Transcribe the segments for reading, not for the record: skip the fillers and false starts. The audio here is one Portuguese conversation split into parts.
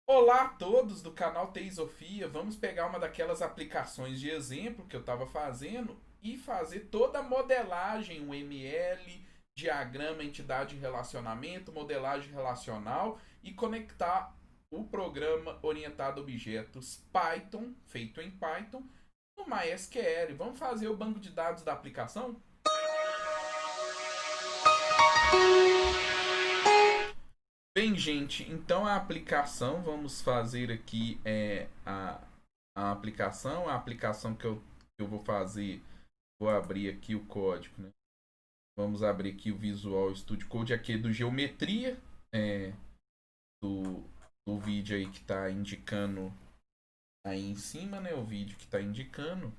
Olá a todos do canal Teisofia. Vamos pegar uma daquelas aplicações de exemplo que eu estava fazendo e fazer toda a modelagem, o ML, diagrama, entidade, relacionamento, modelagem relacional e conectar o programa orientado a objetos Python, feito em Python, no MySQL. Vamos fazer o banco de dados da aplicação? Bem, gente, então a aplicação, vamos fazer aqui a aplicação que eu vou fazer, vou abrir aqui o código, né? Vamos abrir aqui o Visual Studio Code, aqui é do Geometria, é, do, do vídeo aí que está indicando aí em cima, né? O vídeo que está indicando.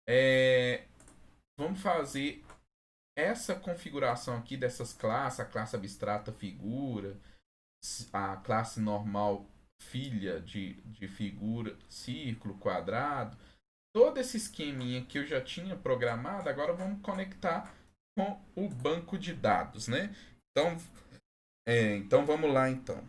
É, vamos fazer essa configuração aqui dessas classes, a classe abstrata figura, a classe normal filha de figura, círculo, quadrado, todo esse esqueminha que eu já tinha programado, agora vamos conectar com o banco de dados, né? Então, então vamos lá então.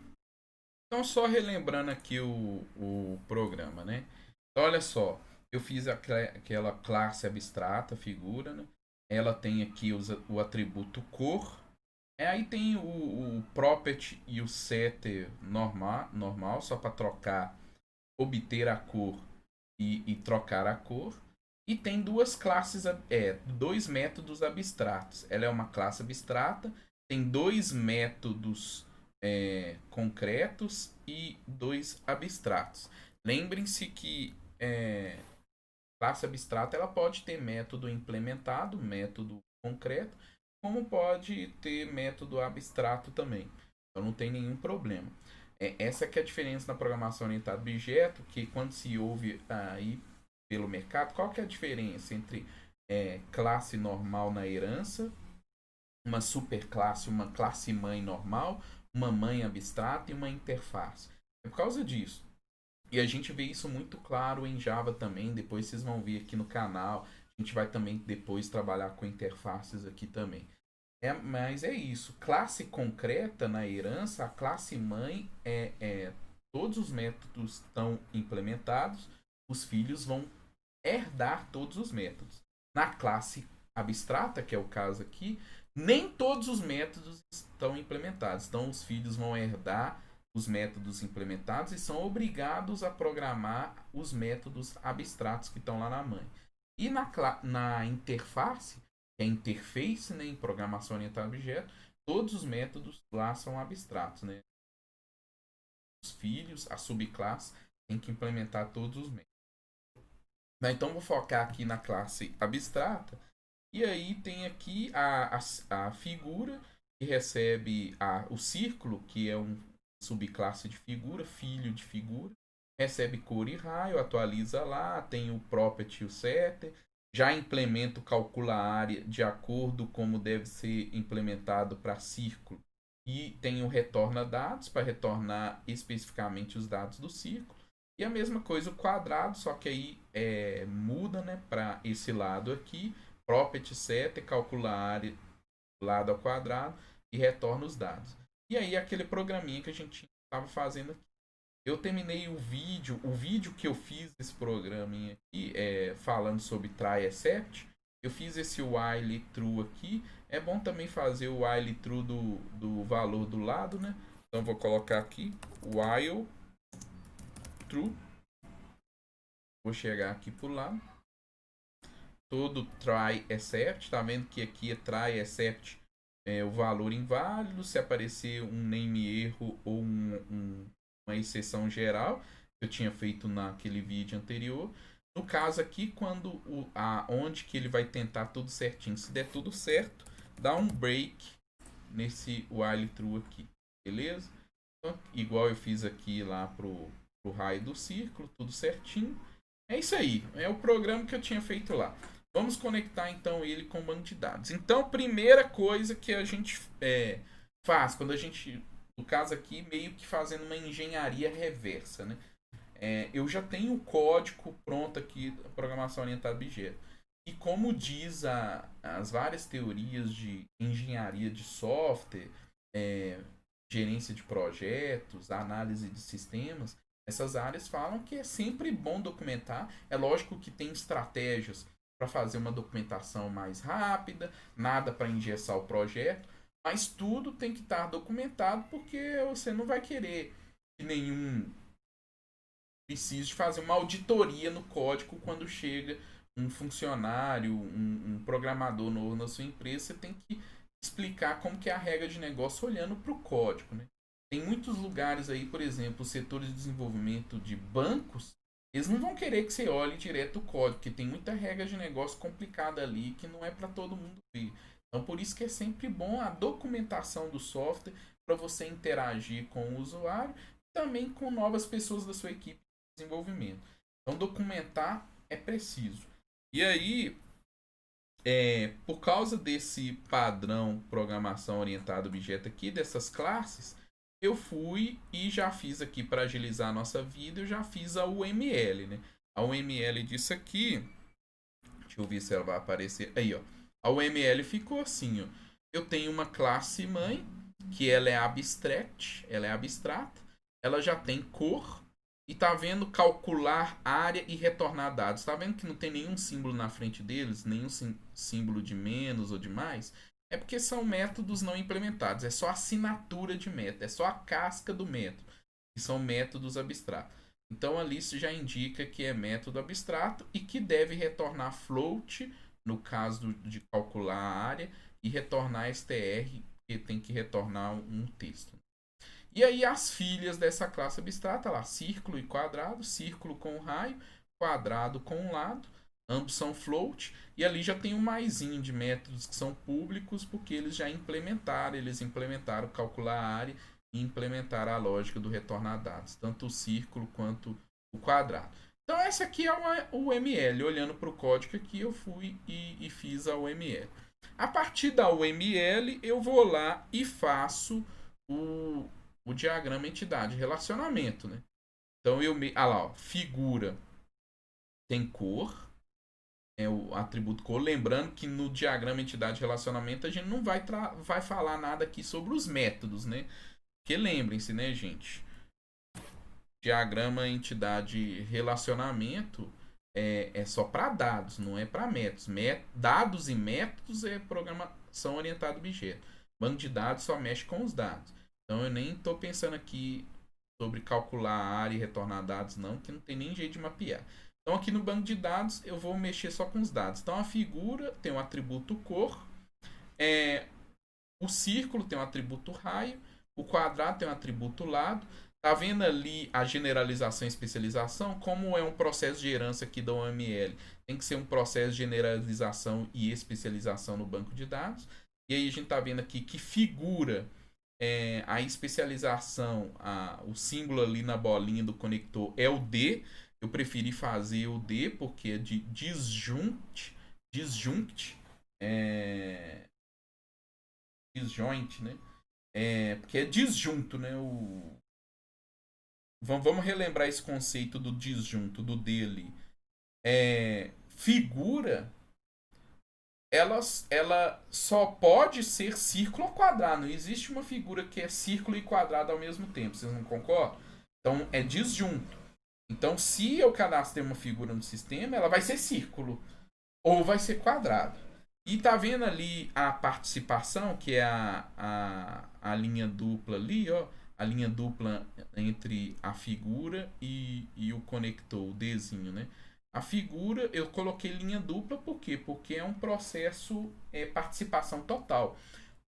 Então só relembrando aqui o programa, né? Então, olha só, eu fiz aquela classe abstrata, figura, né? Ela tem aqui o atributo cor. Aí tem o property e o setter normal só para trocar, obter a cor e trocar a cor. E tem duas classes, dois métodos abstratos. Ela é uma classe abstrata, tem dois métodos concretos e dois abstratos. Lembrem-se que classe abstrata ela pode ter método implementado, método concreto, como pode ter método abstrato também. Então não tem nenhum problema. Essa que é a diferença na programação orientada a objeto, que quando se ouve aí pelo mercado, qual que é a diferença entre classe normal na herança, uma superclasse, uma classe mãe normal, uma mãe abstrata e uma interface? É por causa disso. E a gente vê isso muito claro em Java também. Depois vocês vão ver aqui no canal. A gente vai também depois trabalhar com interfaces aqui também. Mas é isso. Classe concreta na herança, a classe mãe todos os métodos estão implementados. Os filhos vão herdar todos os métodos. Na classe abstrata, que é o caso aqui, nem todos os métodos estão implementados. Então, os filhos vão herdar os métodos implementados e são obrigados a programar os métodos abstratos que estão lá na mãe. E na interface, que é interface, né, em programação orientada a objeto, todos os métodos lá são abstratos. Né? Os filhos, a subclasse, tem que implementar todos os métodos. Então, vou focar aqui na classe abstrata. E aí tem aqui a figura que recebe o círculo, que é um subclasse de figura, filho de figura, recebe cor e raio, atualiza lá, tem o property e o setter, já implementa o calcula área de acordo como deve ser implementado para círculo e tem o retorna dados para retornar especificamente os dados do círculo. E a mesma coisa o quadrado, só que aí muda, né, para esse lado aqui, property setter, calcula área lado ao quadrado e retorna os dados. E aí aquele programinha que a gente estava fazendo aqui. Eu terminei o vídeo que eu fiz desse programinha aqui, falando sobre try except. Eu fiz esse while true aqui. É bom também fazer o while true do valor do lado, né? Então vou colocar aqui while true. Vou chegar aqui por lá. Todo try except, tá vendo que aqui é try except o valor inválido, se aparecer um name erro ou uma exceção geral, que eu tinha feito naquele vídeo anterior. No caso aqui, quando onde que ele vai tentar tudo certinho, se der tudo certo, dá um break nesse while true aqui, beleza? Então, igual eu fiz aqui lá pro raio do círculo, tudo certinho. É isso aí, é o programa que eu tinha feito lá. Vamos conectar então ele com o banco de dados. Então, primeira coisa que a gente faz, quando a gente, no caso aqui, meio que fazendo uma engenharia reversa, né? Eu já tenho o código pronto aqui da programação orientada a objeto. E como diz as várias teorias de engenharia de software, gerência de projetos, análise de sistemas, essas áreas falam que é sempre bom documentar. É lógico que tem estratégias para fazer uma documentação mais rápida, nada para engessar o projeto, mas tudo tem que estar documentado porque você não vai querer que nenhum precise fazer uma auditoria no código quando chega um funcionário, um programador novo na sua empresa, você tem que explicar como que é a regra de negócio olhando para o código, né? Tem muitos lugares aí, por exemplo, os setores de desenvolvimento de bancos, eles não vão querer que você olhe direto o código, porque tem muita regra de negócio complicada ali que não é para todo mundo ver. Então, por isso que é sempre bom a documentação do software para você interagir com o usuário e também com novas pessoas da sua equipe de desenvolvimento. Então, documentar é preciso. E aí, por causa desse padrão programação orientada a objeto aqui, dessas classes, eu fui e já fiz aqui para agilizar a nossa vida, eu já fiz a UML, né? A UML disso aqui, deixa eu ver se ela vai aparecer. Aí, ó. A UML ficou assim, ó. Eu tenho uma classe mãe, que ela é abstract, ela é abstrata, ela já tem cor, e tá vendo calcular área e retornar dados. Tá vendo que não tem nenhum símbolo na frente deles, nenhum símbolo de menos ou de mais? É porque são métodos não implementados, é só assinatura de método, é só a casca do método, que são métodos abstratos. Então ali isso já indica que é método abstrato e que deve retornar float, no caso de calcular a área, e retornar str, que tem que retornar um texto. E aí as filhas dessa classe abstrata lá, círculo e quadrado, círculo com raio, quadrado com um lado, ambos são float, e ali já tem um maisinho de métodos que são públicos, porque eles já implementaram calcular a área e implementaram a lógica do retornar dados, tanto o círculo quanto o quadrado. Então essa aqui é o UML, olhando para o código aqui eu fui e fiz a UML. A partir da UML eu vou lá e faço o diagrama entidade relacionamento, né? Então lá, ó, figura tem cor, é o atributo cor. Lembrando que no diagrama entidade relacionamento a gente não vai falar nada aqui sobre os métodos, né? Porque lembrem-se, né, gente? Diagrama entidade relacionamento é só para dados, não é para métodos. Dados e métodos é programação orientada a objeto. Banco de dados só mexe com os dados. Então eu nem estou pensando aqui sobre calcular a área e retornar dados, não, que não tem nem jeito de mapear. Então aqui no banco de dados eu vou mexer só com os dados. Então a figura tem um atributo cor, o círculo tem um atributo raio, o quadrado tem um atributo lado. Tá vendo ali a generalização e especialização? Como é um processo de herança aqui da OML? Tem que ser um processo de generalização e especialização no banco de dados. E aí a gente tá vendo aqui que figura a especialização, o símbolo ali na bolinha do conector é o D. Eu preferi fazer o D porque é de disjunct, disjoint, né? Porque é disjunto, né? Vamos relembrar esse conceito do disjunto, do D ali. Figura, ela só pode ser círculo ou quadrado. Não existe uma figura que é círculo e quadrado ao mesmo tempo. Vocês não concordam? Então é disjunto. Então, se eu cadastrei uma figura no sistema, ela vai ser círculo ou vai ser quadrado. E tá vendo ali a participação, que é a linha dupla ali, ó. A linha dupla entre a figura e o conector, o Dzinho, né? A figura, eu coloquei linha dupla, por quê? Porque é um processo participação total.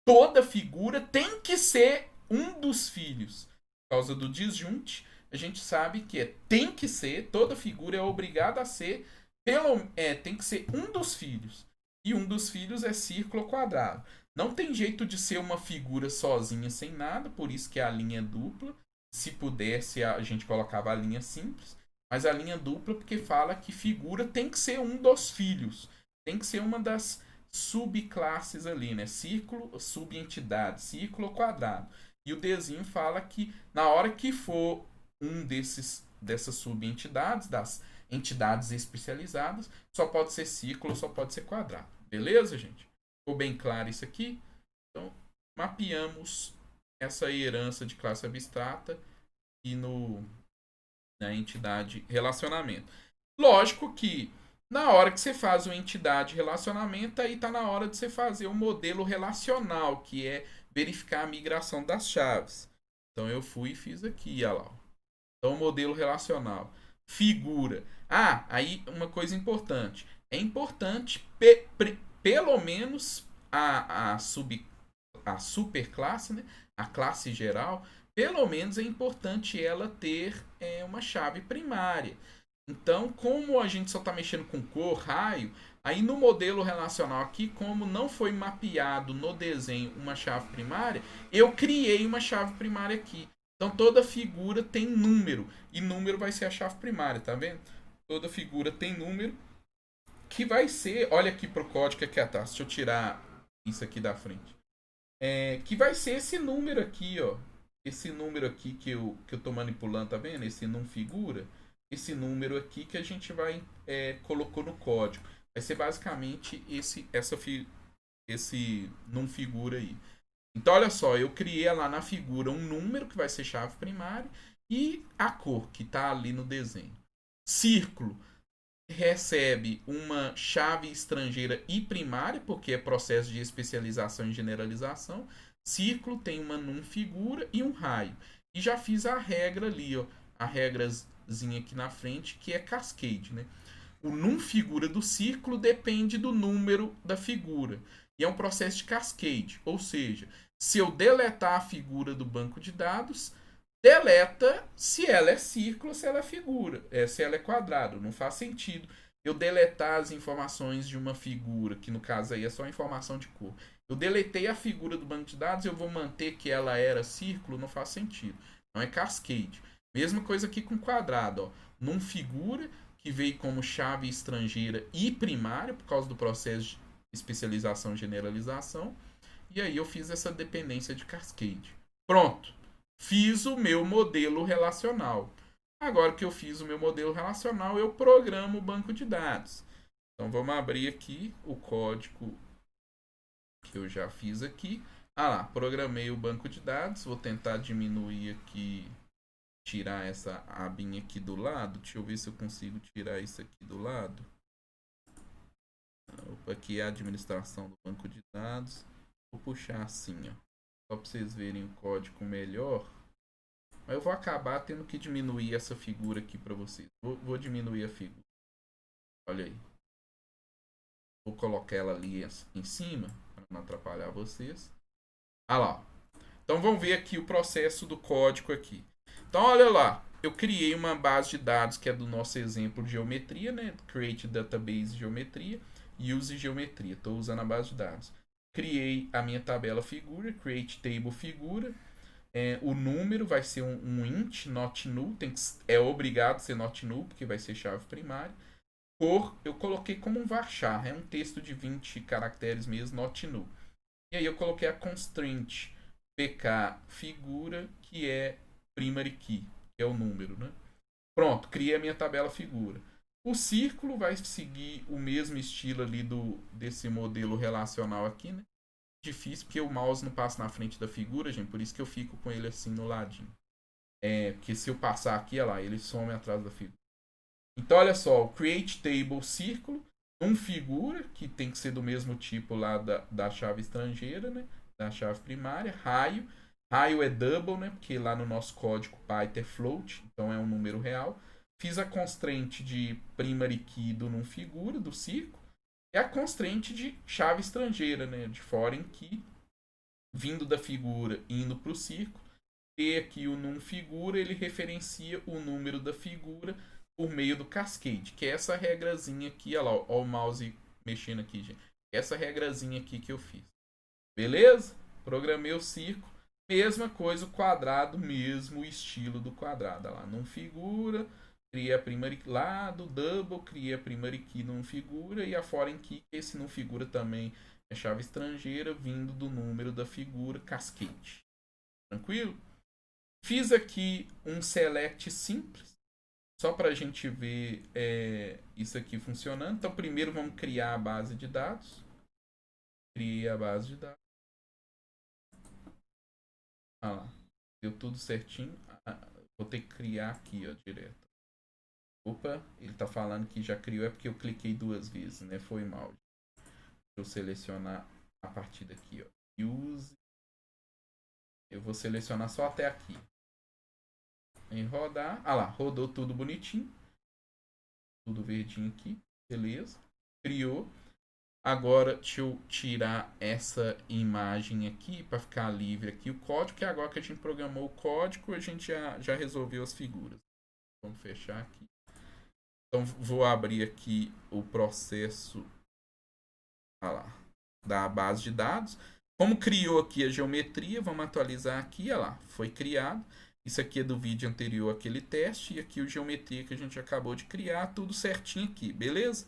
Toda figura tem que ser um dos filhos. Por causa do disjunte, a gente sabe que tem que ser, toda figura é obrigada a ser, tem que ser um dos filhos. E um dos filhos é círculo ou quadrado. Não tem jeito de ser uma figura sozinha sem nada, por isso que é a linha dupla. Se pudesse, a gente colocava a linha simples. Mas a linha dupla porque fala que figura tem que ser um dos filhos. Tem que ser uma das subclasses ali, né? Círculo, subentidade, círculo ou quadrado. E o Dzinho fala que na hora que for um dessas subentidades, das entidades especializadas, só pode ser círculo, só pode ser quadrado. Beleza, gente? Ficou bem claro isso aqui? Então, mapeamos essa herança de classe abstrata e na entidade relacionamento. Lógico que na hora que você faz uma entidade relacionamento, aí está na hora de você fazer o modelo relacional, que é verificar a migração das chaves. Então eu fui e fiz aqui, olha lá. Então, modelo relacional. Figura. Ah, aí uma coisa importante. É importante, pelo menos, a superclasse, né? A classe geral, pelo menos é importante ela ter uma chave primária. Então, como a gente só está mexendo com cor, raio, aí no modelo relacional aqui, como não foi mapeado no desenho uma chave primária, eu criei uma chave primária aqui. Então, toda figura tem número, e número vai ser a chave primária, tá vendo? Toda figura tem número, que vai ser, olha aqui pro código aqui atrás, deixa eu tirar isso aqui da frente. Que vai ser esse número aqui, ó. Esse número aqui que eu tô manipulando, tá vendo? Esse não figura. Esse número aqui que a gente vai colocou no código. Vai ser basicamente esse não figura aí. Então, olha só, eu criei lá na figura um número que vai ser chave primária e a cor que está ali no desenho. Círculo recebe uma chave estrangeira e primária, porque é processo de especialização e generalização. Círculo tem uma num figura e um raio. E já fiz a regra ali, ó, a regrazinha aqui na frente, que é cascade, né? O num figura do círculo depende do número da figura. E é um processo de cascade, ou seja, se eu deletar a figura do banco de dados, deleta se ela é círculo, se ela é figura, se ela é quadrado. Não faz sentido eu deletar as informações de uma figura, que no caso aí é só informação de cor. Eu deletei a figura do banco de dados, eu vou manter que ela era círculo, não faz sentido. Não é cascade. Mesma coisa aqui com quadrado, ó. Num figura que veio como chave estrangeira e primária por causa do processo de especialização e generalização. E aí eu fiz essa dependência de cascade. Pronto. Fiz o meu modelo relacional. Agora que eu fiz o meu modelo relacional, eu programo o banco de dados. Então vamos abrir aqui o código que eu já fiz aqui. Ah lá, programei o banco de dados. Vou tentar diminuir aqui, tirar essa abinha aqui do lado. Deixa eu ver se eu consigo tirar isso aqui do lado. Opa, aqui é a administração do banco de dados. Vou puxar assim, ó, só para vocês verem o código melhor. Mas eu vou acabar tendo que diminuir essa figura aqui para vocês. Vou diminuir a figura. Olha aí. Vou colocar ela ali em cima, para não atrapalhar vocês. Ah lá. Então vamos ver aqui o processo do código aqui. Então olha lá. Eu criei uma base de dados que é do nosso exemplo de geometria, né? Create Database Geometria. Use Geometria. Estou usando a base de dados. Criei a minha tabela figura. Create Table Figura. O número vai ser um int, not null. É obrigado a ser not null, porque vai ser chave primária. Cor, eu coloquei como um varchar. É um texto de 20 caracteres mesmo, not null. E aí eu coloquei a constraint pk figura, que é primary key, que é o número, né? Pronto, criei a minha tabela figura. O círculo vai seguir o mesmo estilo ali desse modelo relacional aqui, né? Difícil porque o mouse não passa na frente da figura, gente, por isso que eu fico com ele assim no ladinho. Porque se eu passar aqui, olha lá, ele some atrás da figura. Então, olha só, o create table círculo, figura, que tem que ser do mesmo tipo lá da chave estrangeira, né? Da chave primária, raio. Raio é double, né? Porque lá no nosso código Python é float, então é um número real. Fiz a constraint de primary key do figura, do círculo. E a constraint de chave estrangeira, né? De foreign key, vindo da figura indo para o círculo. E aqui o figura, ele referencia o número da figura por meio do cascade, que é essa regrazinha aqui, olha lá, ó, o mouse mexendo aqui, gente. Essa regrazinha aqui que eu fiz. Beleza? Programei o círculo. Mesma coisa o quadrado, mesmo estilo do quadrado. Olha lá, não figura, criei a primary key lá do double, criei a primary key não figura e a foreign key, esse não figura também é chave estrangeira vindo do número da figura cascade. Tranquilo? Fiz aqui um select simples, só para a gente ver isso aqui funcionando. Então, primeiro vamos criar a base de dados. Criei a base de dados. Ah lá. Deu tudo certinho. Vou ter que criar aqui, ó, direto. Opa, ele tá falando que já criou, é porque eu cliquei 2 vezes, né? Foi mal. Deixa eu selecionar a partir daqui, ó. Use. Eu vou selecionar só até aqui. Em rodar. Ah lá, rodou tudo bonitinho. Tudo verdinho aqui. Beleza. Criou. Agora, deixa eu tirar essa imagem aqui para ficar livre aqui o código, que agora que a gente programou o código, a gente já resolveu as figuras. Vamos fechar aqui. Então, vou abrir aqui o processo lá, da base de dados. Como criou aqui a geometria, vamos atualizar aqui, olha lá, foi criado. Isso aqui é do vídeo anterior àquele teste, e aqui o geometria que a gente acabou de criar, tudo certinho aqui, beleza?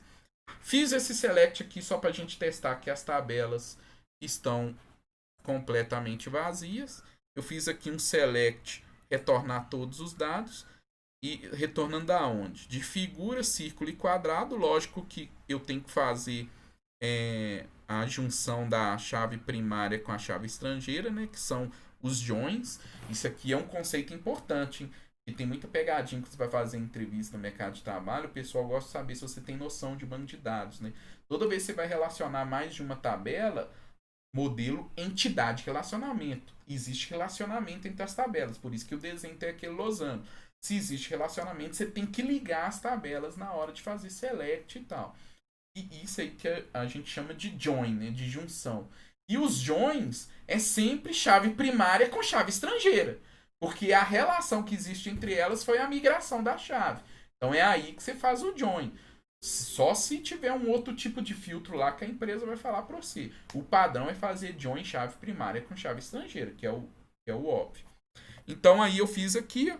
Fiz esse select aqui só para a gente testar que as tabelas estão completamente vazias. Eu fiz aqui um select, retornar todos os dados. E retornando aonde? De figura, círculo e quadrado. Lógico que eu tenho que fazer a junção da chave primária com a chave estrangeira, né? Que são os joins. Isso aqui é um conceito importante, hein? E tem muita pegadinha que você vai fazer em entrevista no mercado de trabalho. O pessoal gosta de saber se você tem noção de banco de dados, né? Toda vez que você vai relacionar mais de uma tabela, modelo, entidade, relacionamento. Existe relacionamento entre as tabelas, por isso que o desenho tem aquele losango. Se existe relacionamento, você tem que ligar as tabelas na hora de fazer select e tal. E isso aí que a gente chama de join, né? De junção. E os joins é sempre chave primária com chave estrangeira. Porque a relação que existe entre elas foi a migração da chave. Então é aí que você faz o join. Só se tiver um outro tipo de filtro lá que a empresa vai falar para você. O padrão é fazer join chave primária com chave estrangeira, que é o óbvio. Então aí eu fiz aqui, ó,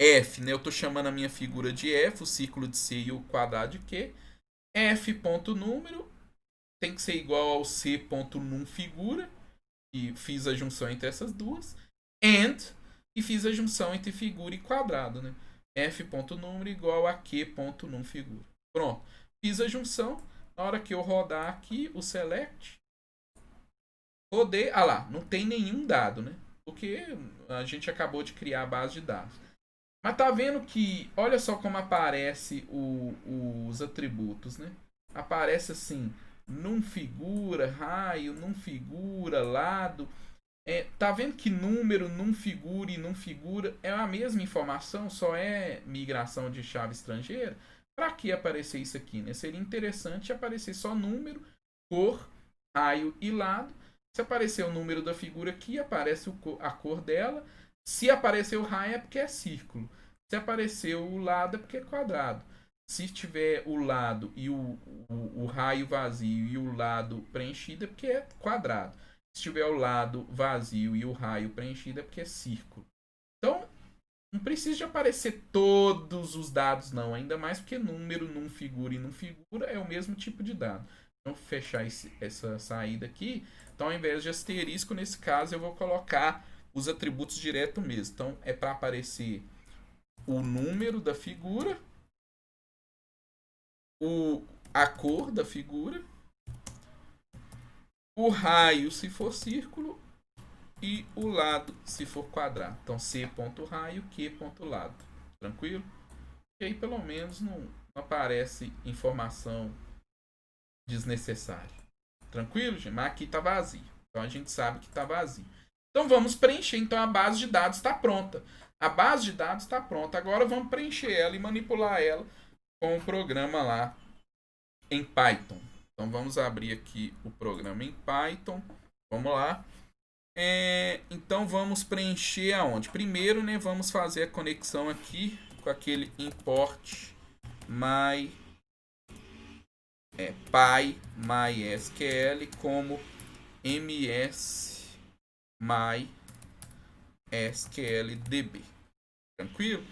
F, né? Eu estou chamando a minha figura de F, o círculo de C e o quadrado de Q. F ponto número tem que ser igual ao C ponto num figura. E fiz a junção entre essas duas. And, e fiz a junção entre figura e quadrado, né? F ponto número igual a Q ponto num figura. Pronto. Fiz a junção. Na hora que eu rodar aqui o select, rodei. Ah lá, não tem nenhum dado, né? Porque a gente acabou de criar a base de dados. Mas tá vendo que, olha só como aparece os atributos, né? Aparece assim, num figura, raio, num figura, lado. Tá vendo que número, num figura e num figura é a mesma informação, só é migração de chave estrangeira? Para que aparecer isso aqui, né? Seria interessante aparecer só número, cor, raio e lado. Se aparecer o número da figura aqui, aparece a cor dela. Se aparecer o raio é porque é círculo. Se aparecer o lado é porque é quadrado. Se tiver o lado e o raio vazio e o lado preenchido é porque é quadrado. Se tiver o lado vazio e o raio preenchido é porque é círculo. Então, não precisa de aparecer todos os dados, não. Ainda mais porque número, num figura e num figura é o mesmo tipo de dado. Então, vou fechar essa saída aqui. Então, ao invés de asterisco, nesse caso, eu vou colocar os atributos direto mesmo. Então, é para aparecer o número da figura, a cor da figura, o raio se for círculo e o lado se for quadrado. Então C ponto raio, Q ponto lado. Tranquilo? E aí pelo menos não aparece informação desnecessária. Tranquilo, gente? Mas aqui está vazio. Então a gente sabe que está vazio. Então vamos preencher. Então a base de dados está pronta. A base de dados está pronta. Agora vamos preencher ela e manipular ela com o programa lá em Python. Então vamos abrir aqui o programa em Python. Vamos lá. Então vamos preencher aonde? Primeiro, né, vamos fazer a conexão aqui com aquele import MySQL como MySQLDB. Tranquilo?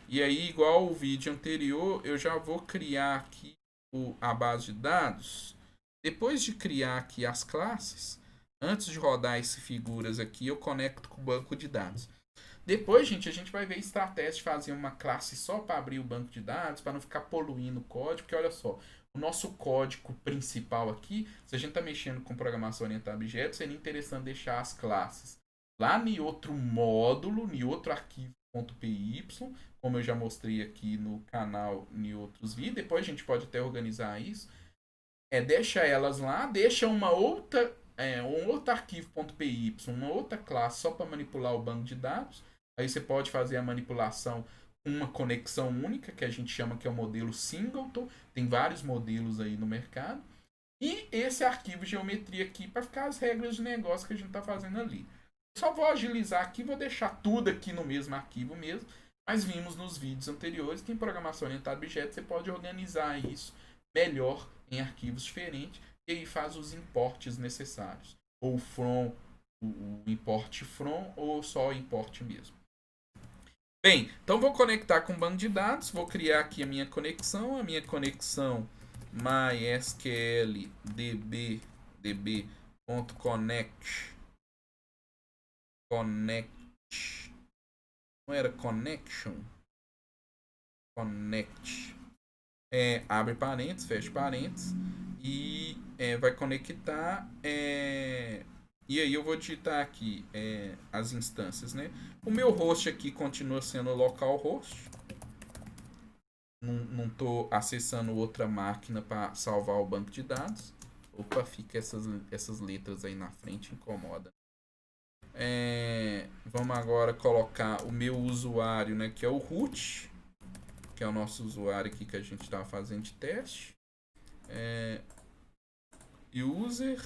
E aí, igual o vídeo anterior, eu já vou criar aqui a base de dados. Depois de criar aqui as classes, antes de rodar essas figuras aqui, eu conecto com o banco de dados. Depois, gente, a gente vai ver estratégia de fazer uma classe só para abrir o banco de dados, para não ficar poluindo o código, porque olha só, o nosso código principal aqui, se a gente está mexendo com programação orientada a objetos, seria interessante deixar as classes lá em outro módulo, em outro arquivo.py, como eu já mostrei aqui no canal em outros vídeos. Depois a gente pode até organizar isso. Deixa elas lá, deixa um outro arquivo.py, uma outra classe só para manipular o banco de dados. Aí você pode fazer a manipulação com uma conexão única, que a gente chama que é o modelo singleton. Tem vários modelos aí no mercado. E esse arquivo geometria aqui para ficar as regras de negócio que a gente está fazendo ali. Só vou agilizar aqui, vou deixar tudo aqui no mesmo arquivo mesmo. Mas vimos nos vídeos anteriores que em programação orientada a objetos você pode organizar isso melhor em arquivos diferentes e aí faz os importes necessários. Ou from, o import from ou só o import mesmo. Bem, então vou conectar com o banco de dados, vou criar aqui a minha conexão MySQL db.connect não era connection, connect, abre parênteses, fecha parênteses e vai conectar, e aí eu vou digitar aqui as instâncias, né? O meu host aqui continua sendo localhost, não estou acessando outra máquina para salvar o banco de dados. Opa, fica essas letras aí na frente, incomoda. Vamos agora colocar o meu usuário, né, que é o root, que é o nosso usuário aqui que a gente estava fazendo de teste. User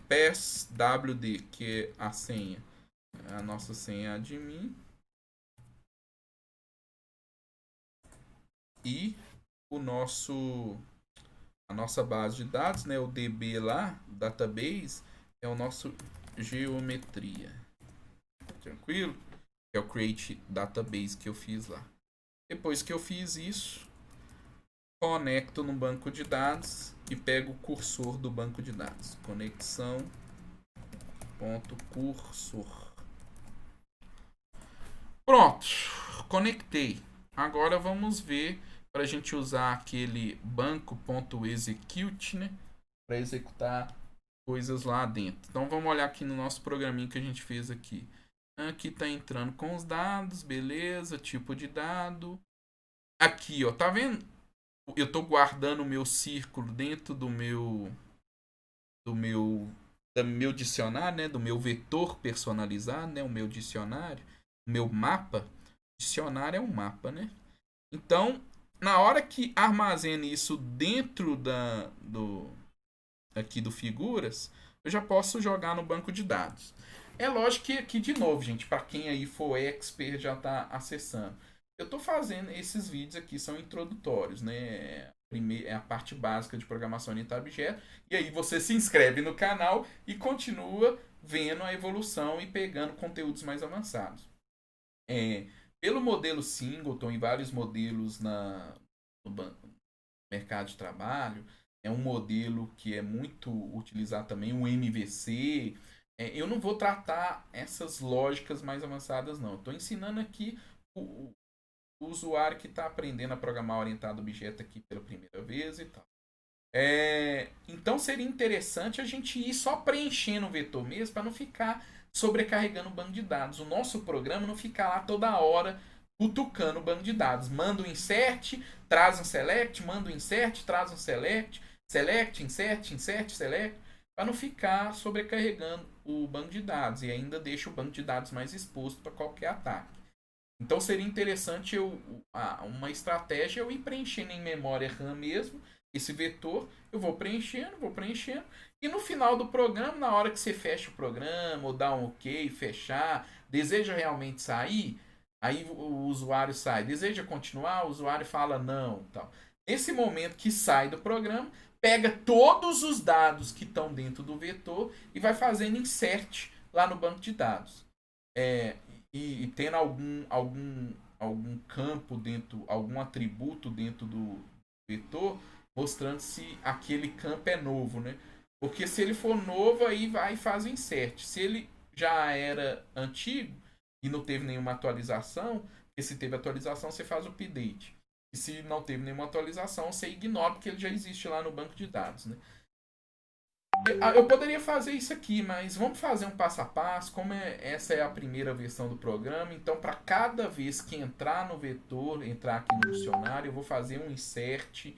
passwd, que é a senha, a nossa senha admin, e a nossa base de dados, né, o DB lá, database, é o nosso geometria. Tranquilo? É o create database que eu fiz lá. Depois que eu fiz isso, conecto no banco de dados e pego o cursor do banco de dados. Conexão.cursor. Pronto, conectei. Agora vamos ver para a gente usar aquele banco.execute, né, para executar coisas lá dentro. Então vamos olhar aqui no nosso programinho que a gente fez aqui. Aqui está entrando com os dados, beleza, tipo de dado. Aqui, ó, tá vendo? Eu estou guardando o meu círculo dentro do meu dicionário, né, do meu vetor personalizado, né, o meu dicionário, o meu mapa. Dicionário é um mapa, né? Então, na hora que armazene isso dentro aqui do figuras, eu já posso jogar no banco de dados. É lógico que aqui, de novo, gente, para quem aí for expert já está acessando. Eu estou fazendo esses vídeos aqui, são introdutórios, né? É a parte básica de programação orientada a objeto. E aí você se inscreve no canal e continua vendo a evolução e pegando conteúdos mais avançados. Pelo modelo Singleton e vários modelos no mercado de trabalho, é um modelo que é muito utilizado também, o MVC. Eu não vou tratar essas lógicas mais avançadas, não. Estou ensinando aqui o usuário que está aprendendo a programar orientado a objeto aqui pela primeira vez e tal. Então seria interessante a gente ir só preenchendo o vetor mesmo para não ficar sobrecarregando o banco de dados. O nosso programa não ficar lá toda hora cutucando o banco de dados. Manda um insert, traz um select, manda um insert, traz um select, select, insert, insert, select, para não ficar sobrecarregando o banco de dados e ainda deixa o banco de dados mais exposto para qualquer ataque. Então seria interessante uma estratégia eu ir preenchendo em memória RAM mesmo esse vetor, eu vou preenchendo, e no final do programa, na hora que você fecha o programa, ou dá um ok, fechar, deseja realmente sair, aí o usuário sai, deseja continuar, o usuário fala não, tal. Nesse momento que sai do programa, pega todos os dados que estão dentro do vetor e vai fazendo insert lá no banco de dados. E tendo algum campo dentro, algum atributo dentro do vetor, mostrando se aquele campo é novo, né? Porque se ele for novo, aí vai e faz o insert. Se ele já era antigo e não teve nenhuma atualização, porque se teve atualização, você faz o update. E se não teve nenhuma atualização, você ignora, porque ele já existe lá no banco de dados, né? Eu poderia fazer isso aqui, mas vamos fazer um passo a passo. Como essa é a primeira versão do programa, então para cada vez que entrar no vetor, entrar aqui no dicionário, eu vou fazer um insert.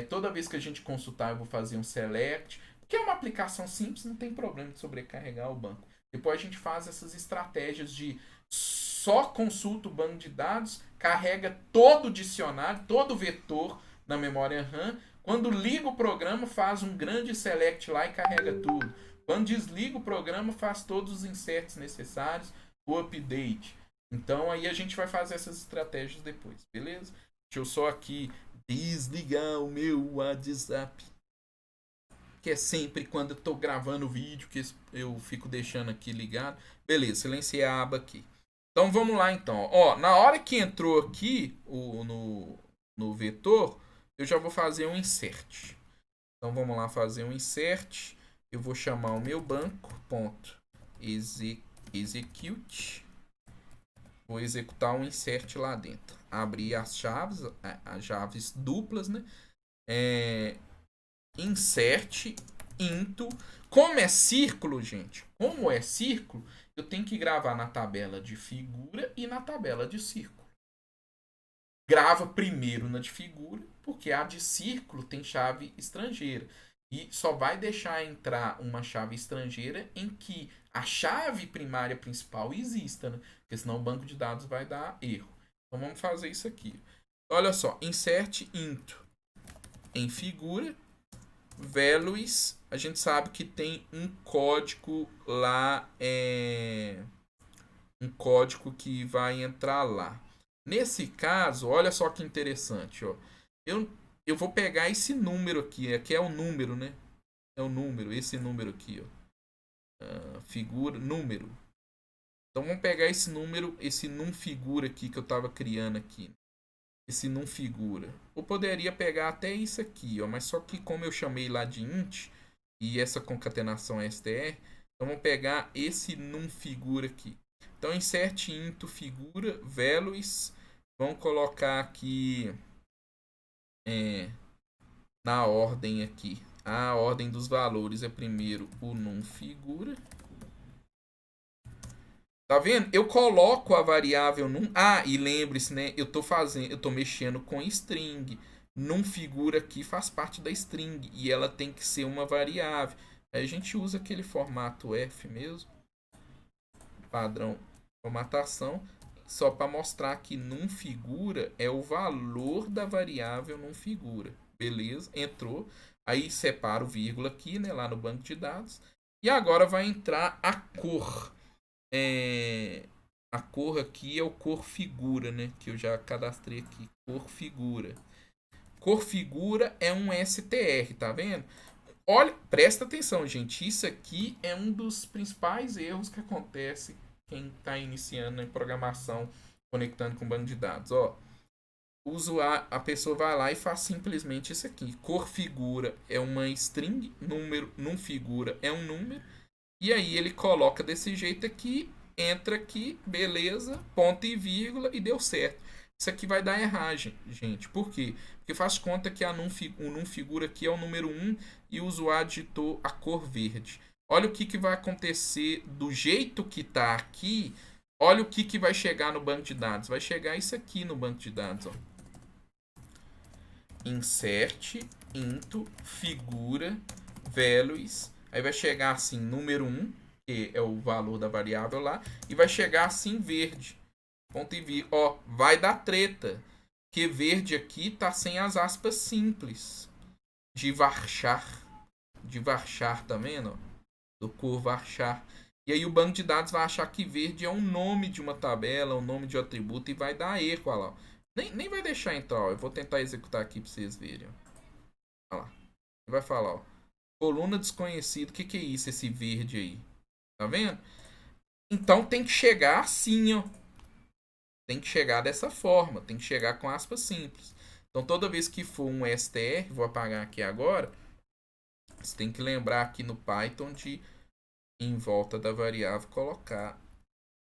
Toda vez que a gente consultar, eu vou fazer um select. Que é uma aplicação simples, não tem problema de sobrecarregar o banco. Depois a gente faz essas estratégias de só consulta o banco de dados, carrega todo o dicionário, todo o vetor na memória RAM. Quando liga o programa, faz um grande select lá e carrega tudo. Quando desliga o programa, faz todos os inserts necessários, o update. Então aí a gente vai fazer essas estratégias depois, beleza? Deixa eu só aqui desligar o meu WhatsApp, que é sempre quando eu tô gravando o vídeo que eu fico deixando aqui ligado. Beleza, silenciei a aba aqui. Então vamos lá então. Ó, na hora que entrou aqui no vetor, eu já vou fazer um insert. Então vamos lá fazer um insert. Eu vou chamar o meu banco, ponto, execute. Vou executar um insert lá dentro. Abrir as chaves duplas, né? Insert into. Como é círculo, gente? Como é círculo, eu tenho que gravar na tabela de figura e na tabela de círculo. Grava primeiro na de figura, porque a de círculo tem chave estrangeira. E só vai deixar entrar uma chave estrangeira em que a chave primária principal exista, né? Porque senão o banco de dados vai dar erro. Então vamos fazer isso aqui. Olha só, insert into em figura, values, a gente sabe que tem um código lá, um código que vai entrar lá. Nesse caso, olha só que interessante, ó. Eu vou pegar esse número aqui é o número, né? É o número, esse número aqui, ó. Figura, número. Então vamos pegar esse número, esse num figura aqui que eu estava criando aqui. Esse num figura. Eu poderia pegar até isso aqui, ó, mas só que como eu chamei lá de int e essa concatenação é str, então vamos pegar esse num figura aqui. Então insert into figura values, vamos colocar aqui na ordem aqui. A ordem dos valores é primeiro o num figura. Tá vendo? Eu coloco a variável num. Ah, e lembre-se, né? Eu tô mexendo com string. Num figura aqui faz parte da string e ela tem que ser uma variável. Aí a gente usa aquele formato F mesmo, padrão formatação, só para mostrar que num figura é o valor da variável num figura. Beleza? Entrou. Aí separa o vírgula aqui, né? Lá no banco de dados. E agora vai entrar a cor. A cor aqui é o cor figura, né? Que eu já cadastrei aqui. Cor figura. Cor figura é um str, tá vendo? Olha, presta atenção, gente. Isso aqui é um dos principais erros que acontece quem está iniciando em programação, conectando com banco de dados. Ó, a pessoa vai lá e faz simplesmente isso aqui. Cor figura é uma string, número, num figura é um número. E aí ele coloca desse jeito aqui, entra aqui, beleza, ponto e vírgula e deu certo. Isso aqui vai dar erragem, gente. Por quê? Porque faz conta que o num figura aqui é o número 1 e o usuário digitou a cor verde. Olha o que vai acontecer do jeito que está aqui. Olha o que vai chegar no banco de dados. Vai chegar isso aqui no banco de dados. Ó. Insert into figura values. Aí vai chegar assim, número 1, que é o valor da variável lá, e vai chegar assim verde. Ponto e vírgula. Ó, vai dar treta. Que verde aqui tá sem as aspas simples. De varchar. De varchar, tá vendo? Do cor varchar. E aí o banco de dados vai achar que verde é um nome de uma tabela, um nome de um atributo e vai dar erro, olha lá. Nem vai deixar entrar, ó. Eu vou tentar executar aqui pra vocês verem. Ó. Olha lá. Vai falar, ó. Coluna desconhecido. O que é isso, esse verde aí? Tá vendo? Então tem que chegar assim, ó. Tem que chegar dessa forma. Tem que chegar com aspas simples. Então toda vez que for um str, vou apagar aqui agora. Você tem que lembrar aqui no Python de, em volta da variável, colocar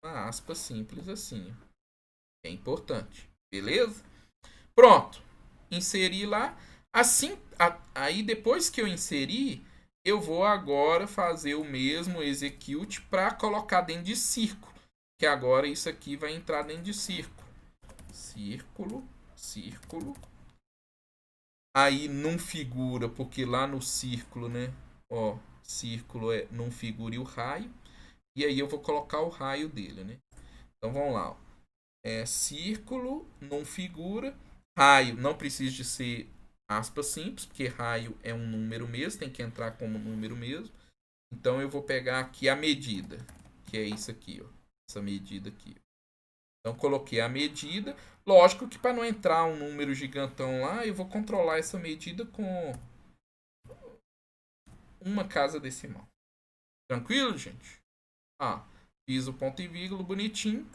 uma aspa simples assim. É importante. Beleza? Pronto. Inseri lá. Assim, aí depois que eu inseri, eu vou agora fazer o mesmo execute para colocar dentro de círculo. Que agora isso aqui vai entrar dentro de círculo. Círculo, círculo. Aí não figura, porque lá no círculo, né? Ó, círculo não figura e o raio. E aí eu vou colocar o raio dele, né? Então vamos lá. Ó. Círculo, não figura. Raio, não precisa de ser aspas simples, porque raio é um número mesmo, tem que entrar como número mesmo. Então eu vou pegar aqui a medida, que é isso aqui, ó. Essa medida aqui. Então coloquei a medida. Lógico que para não entrar um número gigantão lá, eu vou controlar essa medida com uma casa decimal. Tranquilo, gente? Fiz o ponto e vírgula bonitinho.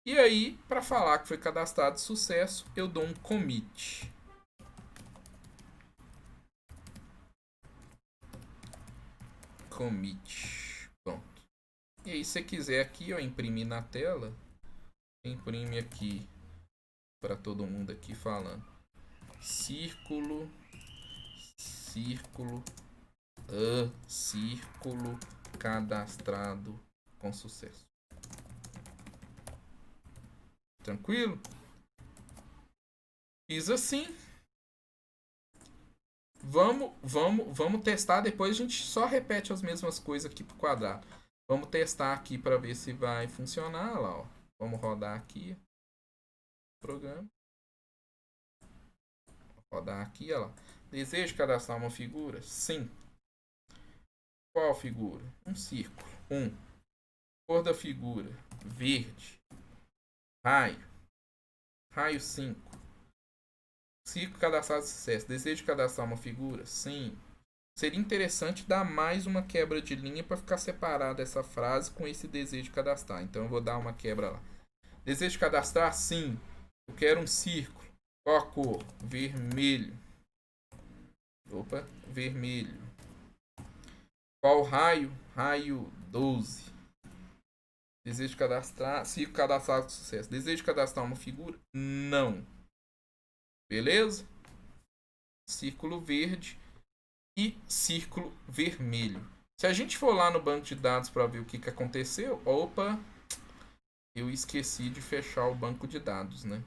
E aí, para falar que foi cadastrado de sucesso, eu dou um commit. Commit. Pronto. E aí, se você quiser aqui, ó, imprimir na tela, imprime aqui para todo mundo aqui falando. Círculo, círculo, círculo cadastrado com sucesso. Tranquilo? Fiz assim. Vamos testar. Depois a gente só repete as mesmas coisas aqui pro quadrado. Vamos testar aqui para ver se vai funcionar. Lá, ó. Vamos rodar aqui o programa. Vou rodar aqui, ó lá. Desejo cadastrar uma figura? Sim. Qual figura? Um círculo. Cor da figura: verde. Raio. Raio 5. Círculo cadastrado de sucesso. Desejo cadastrar uma figura? Sim. Seria interessante dar mais uma quebra de linha para ficar separada essa frase com esse desejo de cadastrar. Então eu vou dar uma quebra lá. Desejo cadastrar? Sim. Eu quero um círculo. Qual a cor? Vermelho. Opa, vermelho. Qual raio? Raio 12. Desejo cadastrar. Círculo cadastrado com sucesso. Desejo cadastrar uma figura? Não. Beleza? Círculo verde e círculo vermelho. Se a gente for lá no banco de dados para ver o que aconteceu, opa, eu esqueci de fechar o banco de dados, né?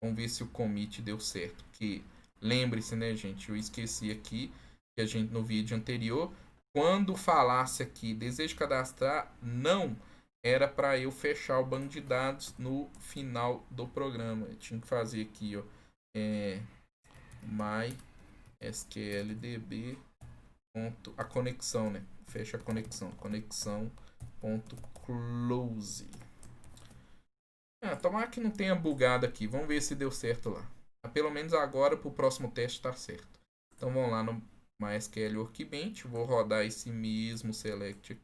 Vamos ver se o commit deu certo. Que lembre-se, né, gente? Eu esqueci aqui que a gente no vídeo anterior, quando falasse aqui desejo cadastrar, não era para eu fechar o banco de dados no final do programa. Eu tinha que fazer aqui, ó, mysqldb a conexão, né? Fecha a conexão, conexão.close. Tomara que não tenha bugado aqui. Vamos ver se deu certo lá. Pelo menos agora para o próximo teste está certo. Então vamos lá no MySQL Workbench. Vou rodar esse mesmo select aqui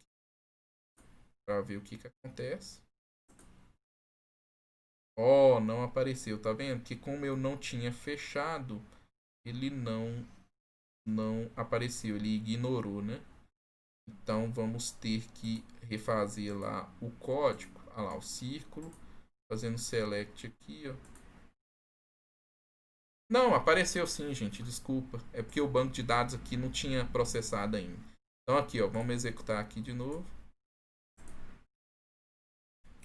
para ver o que acontece. Não apareceu, tá vendo? Que como eu não tinha fechado, ele não apareceu, ele ignorou, né? Então vamos ter que refazer lá o código, olha lá, o círculo, fazendo select aqui, ó. Não, apareceu sim, gente, desculpa. É porque o banco de dados aqui não tinha processado ainda. Então aqui, ó, vamos executar aqui de novo.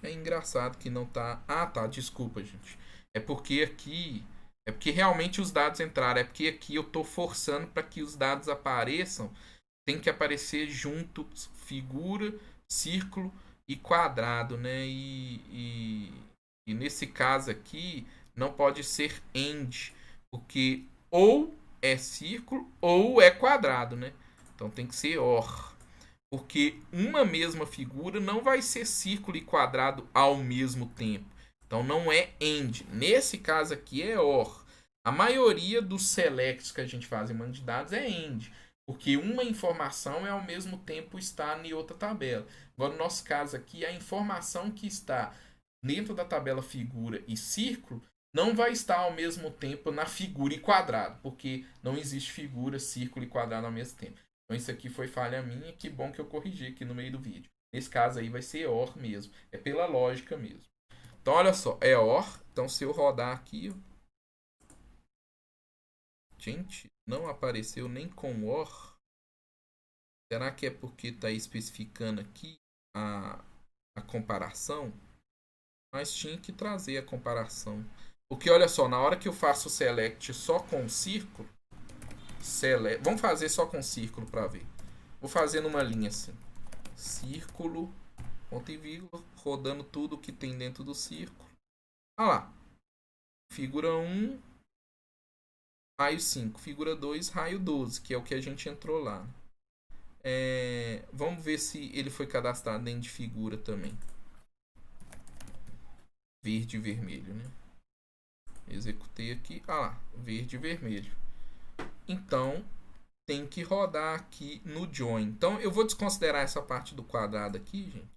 É engraçado que não tá... tá, desculpa, gente. É porque realmente os dados entraram. É porque aqui eu tô forçando para que os dados apareçam. Tem que aparecer junto figura, círculo e quadrado, né? E nesse caso aqui não pode ser end, porque ou é círculo ou é quadrado, né? Então tem que ser or. Porque uma mesma figura não vai ser círculo e quadrado ao mesmo tempo. Então não é end. Nesse caso aqui é or. A maioria dos selects que a gente faz em banco de dados é end. Porque uma informação é ao mesmo tempo está em outra tabela. Agora, no nosso caso aqui, a informação que está dentro da tabela figura e círculo não vai estar ao mesmo tempo na figura e quadrado, porque não existe figura, círculo e quadrado ao mesmo tempo. Então isso aqui foi falha minha, que bom que eu corrigi aqui no meio do vídeo. Nesse caso aí vai ser OR mesmo, é pela lógica mesmo. Então olha só, é OR, então se eu rodar aqui, gente, não apareceu nem com OR. Será que é porque está especificando aqui a comparação? Mas tinha que trazer a comparação. Porque olha só, na hora que eu faço o select só com o círculo, vamos fazer só com círculo para ver. Vou fazer numa linha assim. Círculo, ponto e vírgula, rodando tudo que tem dentro do círculo. Olha lá. Figura 1, raio 5. Figura 2, raio 12, que é o que a gente entrou lá. Vamos ver se ele foi cadastrado dentro de figura também. Verde e vermelho, né? Executei aqui. Ah lá, verde e vermelho. Então, tem que rodar aqui no join. Então, eu vou desconsiderar essa parte do quadrado aqui, gente.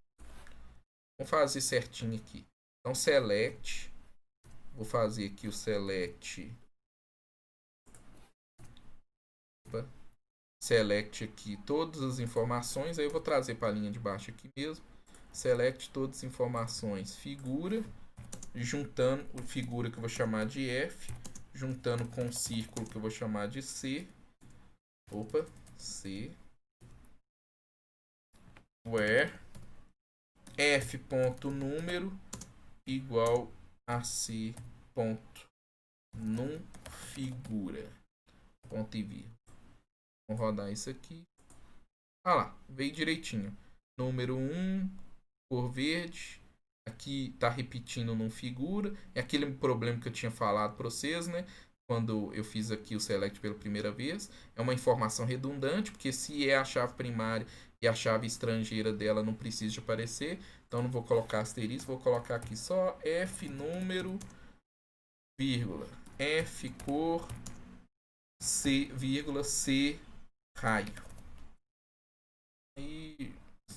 Vamos fazer certinho aqui. Então, select. Vou fazer aqui o select. Opa. Select aqui todas as informações. Aí eu vou trazer para a linha de baixo aqui mesmo. Select todas as informações. Figura. Juntando o figura que eu vou chamar de F. Juntando com o círculo que eu vou chamar de C. Opa. C. Where f.número igual a c ponto num figura ponto e vírgula. Vamos rodar isso aqui. Ah lá, veio direitinho. Número 1, cor verde. Aqui tá repetindo num figura. É aquele problema que eu tinha falado para vocês, né? Quando eu fiz aqui o select pela primeira vez. É uma informação redundante, porque se é a chave primária e a chave estrangeira dela não precisa de aparecer. Então não vou colocar asterisco, vou colocar aqui só F número, vírgula, F cor, C, vírgula, C raio. E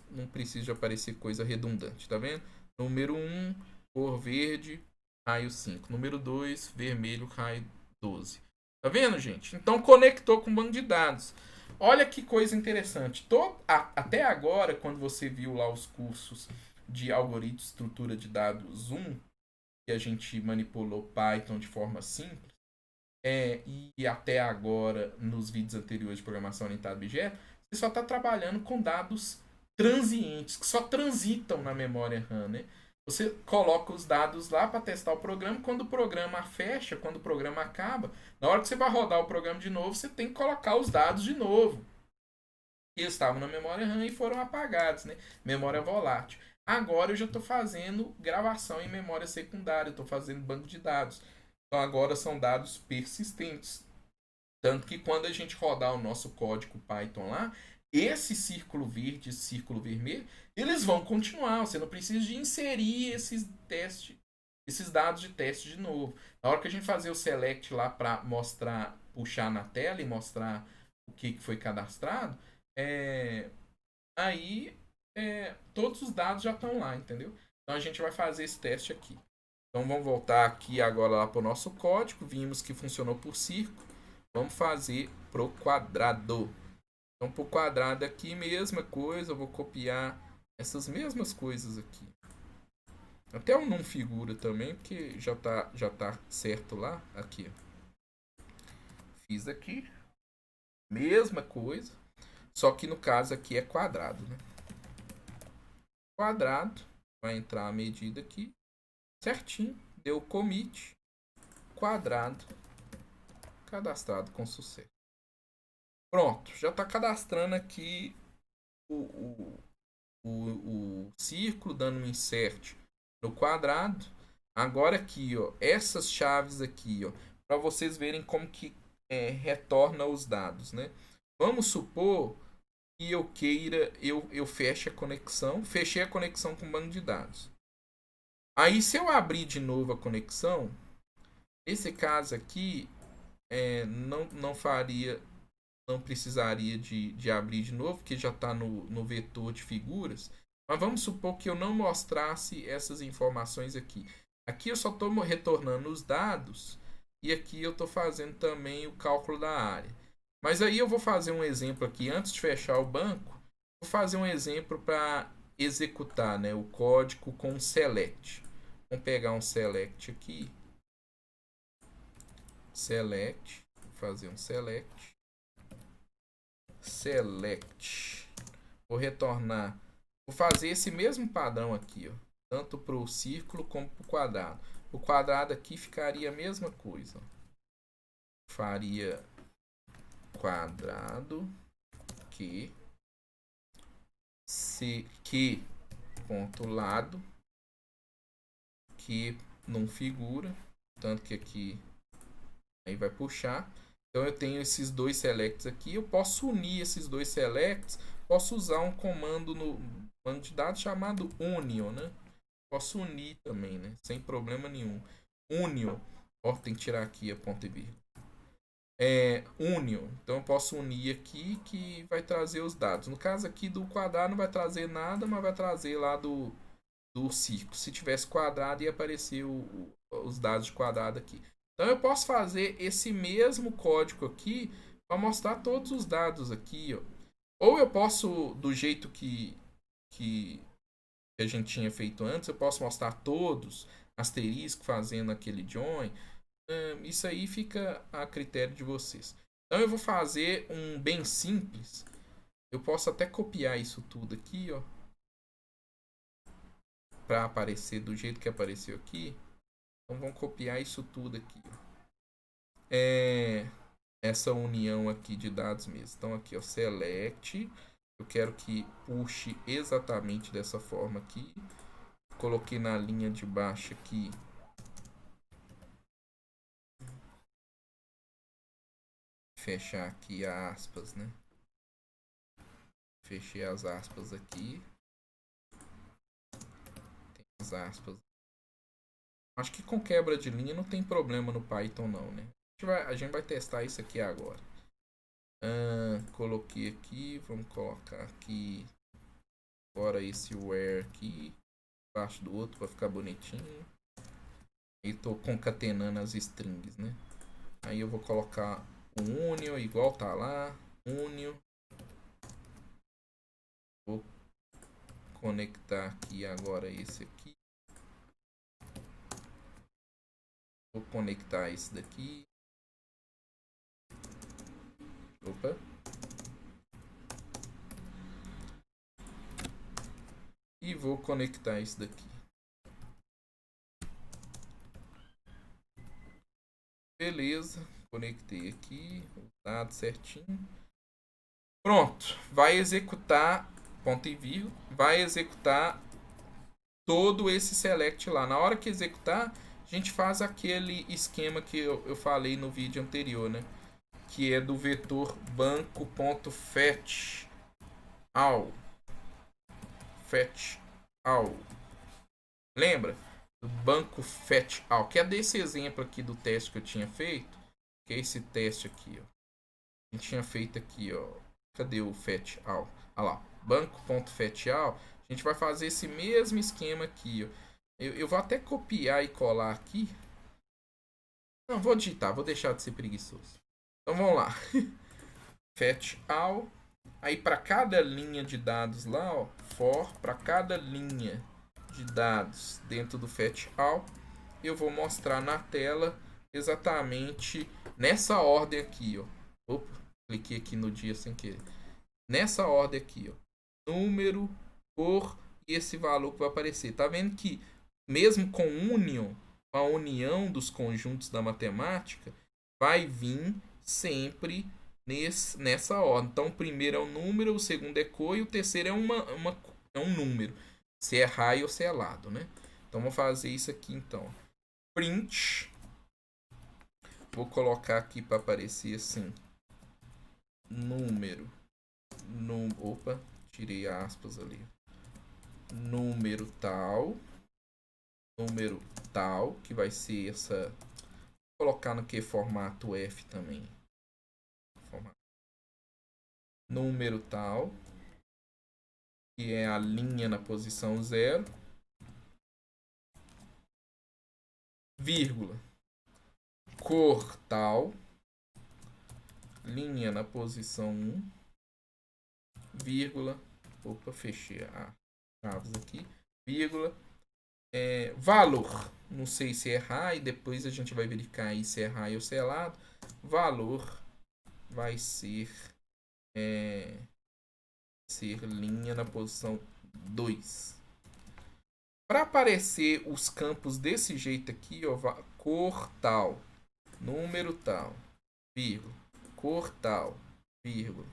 não precisa de aparecer coisa redundante, tá vendo? Número 1, cor verde, raio 5. Número 2, vermelho, raio 12. Tá vendo, gente? Então conectou com o banco de dados. Olha que coisa interessante. Até agora, quando você viu lá os cursos de algoritmo de estrutura de dados 1, que a gente manipulou Python de forma simples, e até agora, nos vídeos anteriores de programação orientada a objeto, você só está trabalhando com dados transientes, que só transitam na memória RAM, né? Você coloca os dados lá para testar o programa. Quando o programa fecha, quando o programa acaba, na hora que você vai rodar o programa de novo, você tem que colocar os dados de novo. Eles estavam na memória RAM e foram apagados, né? Memória volátil. Agora eu já estou fazendo gravação em memória secundária, estou fazendo banco de dados. Então agora são dados persistentes. Tanto que quando a gente rodar o nosso código Python lá, esse círculo verde e círculo vermelho, eles vão continuar. Você não precisa de inserir esses dados de teste de novo. Na hora que a gente fazer o select lá para mostrar, puxar na tela e mostrar o que foi cadastrado, aí todos os dados já estão lá, entendeu? Então a gente vai fazer esse teste aqui. Então vamos voltar aqui agora lá para o nosso código. Vimos que funcionou por círculo. Vamos fazer pro quadrado. Então pro quadrado aqui, mesma coisa. Eu vou copiar essas mesmas coisas aqui. Até o num figura também, porque já tá certo lá. Aqui. Fiz aqui. Mesma coisa. Só que no caso aqui é quadrado, né? Quadrado. Vai entrar a medida aqui. Certinho. Deu commit. Quadrado. Cadastrado com sucesso. Pronto. Já está cadastrando aqui o círculo, dando um insert no quadrado. Agora aqui, ó, essas chaves aqui, ó, para vocês verem como que retorna os dados, né? Vamos supor que eu queira, eu feche a conexão, fechei a conexão com o banco de dados. Aí, se eu abrir de novo a conexão, nesse caso aqui, não faria, não precisaria de abrir de novo, porque já está no vetor de figuras. Mas vamos supor que eu não mostrasse essas informações aqui. Aqui eu só estou retornando os dados e aqui eu estou fazendo também o cálculo da área. Mas aí eu vou fazer um exemplo aqui, antes de fechar o banco, vou fazer um exemplo para executar, né, o código com select. Vamos pegar um select aqui. Select, vou fazer um select. Select Vou retornar. Vou fazer esse mesmo padrão aqui, ó, tanto para o círculo como para o quadrado. O quadrado aqui ficaria a mesma coisa. Faria quadrado que ponto lado que não figura, tanto que aqui aí vai puxar. Então eu tenho esses dois selects aqui, eu posso unir esses dois selects, posso usar um comando no banco de dados chamado union, né? Posso unir também, né? Sem problema nenhum. Union, ó, tem que tirar aqui a ponta e vírgula. Union, então eu posso unir aqui que vai trazer os dados. No caso aqui do quadrado não vai trazer nada, mas vai trazer lá do círculo. Se tivesse quadrado ia aparecer os dados de quadrado aqui. Então eu posso fazer esse mesmo código aqui para mostrar todos os dados aqui, ó. Ou eu posso, do jeito que a gente tinha feito antes, eu posso mostrar todos, asterisco fazendo aquele join. Isso aí fica a critério de vocês. Então eu vou fazer um bem simples. Eu posso até copiar isso tudo aqui, ó, para aparecer do jeito que apareceu aqui. Então vamos copiar isso tudo aqui, ó. Essa união aqui de dados mesmo. Então aqui, ó, select. Eu quero que puxe exatamente dessa forma aqui. Coloquei na linha de baixo aqui. Fechar aqui aspas, né? Fechei as aspas aqui. Tem as aspas. Acho que com quebra de linha não tem problema no Python não, né? A gente vai testar isso aqui agora. Coloquei aqui, vamos colocar aqui agora esse where aqui embaixo do outro para ficar bonitinho. E tô concatenando as strings, né? Aí eu vou colocar o union igual tá lá, union. Vou conectar aqui agora esse aqui. Vou conectar esse daqui. Opa. E vou conectar esse daqui. Beleza. Conectei aqui. O dado certinho. Pronto. Vai executar. Ponto e vírgula. Vai executar todo esse select lá. Na hora que executar, a gente faz aquele esquema que eu falei no vídeo anterior, né? Que é do vetor banco.fetch all. Fetch all. Lembra? Do banco fetch all, que é desse exemplo aqui do teste que eu tinha feito, que é esse teste aqui, ó. A gente tinha feito aqui, ó. Cadê o fetch all? Olha lá, banco.fetch all. A gente vai fazer esse mesmo esquema aqui, ó. Eu vou até copiar e colar aqui. Não, vou digitar, vou deixar de ser preguiçoso. Então vamos lá. Fetch all. Aí para cada linha de dados lá, ó, for para cada linha de dados dentro do fetch all, eu vou mostrar na tela exatamente nessa ordem aqui, ó. Opa, cliquei aqui no dia sem querer. Nessa ordem aqui, ó. Número, cor e esse valor que vai aparecer. Tá vendo que mesmo com union, a união dos conjuntos da matemática, vai vir sempre nessa ordem. Então, o primeiro é o número, o segundo é cor e o terceiro é um número. Se é raio ou se é lado, né? Então, vou fazer isso aqui, então. Print. Vou colocar aqui para aparecer assim. Número. Opa, tirei aspas ali. Número tal. Número tal, que vai ser essa... Vou colocar no que formato F também. Número tal, que é a linha na posição 0, vírgula, cor tal, linha na posição 1, vírgula, opa, fechei a chaves aqui, vírgula, valor, não sei se é raio, depois a gente vai verificar aí se é raio ou se é lado, valor vai ser ser linha na posição 2. Para aparecer os campos desse jeito aqui, ó, cor tal, número tal, vírgula, cor tal, vírgula,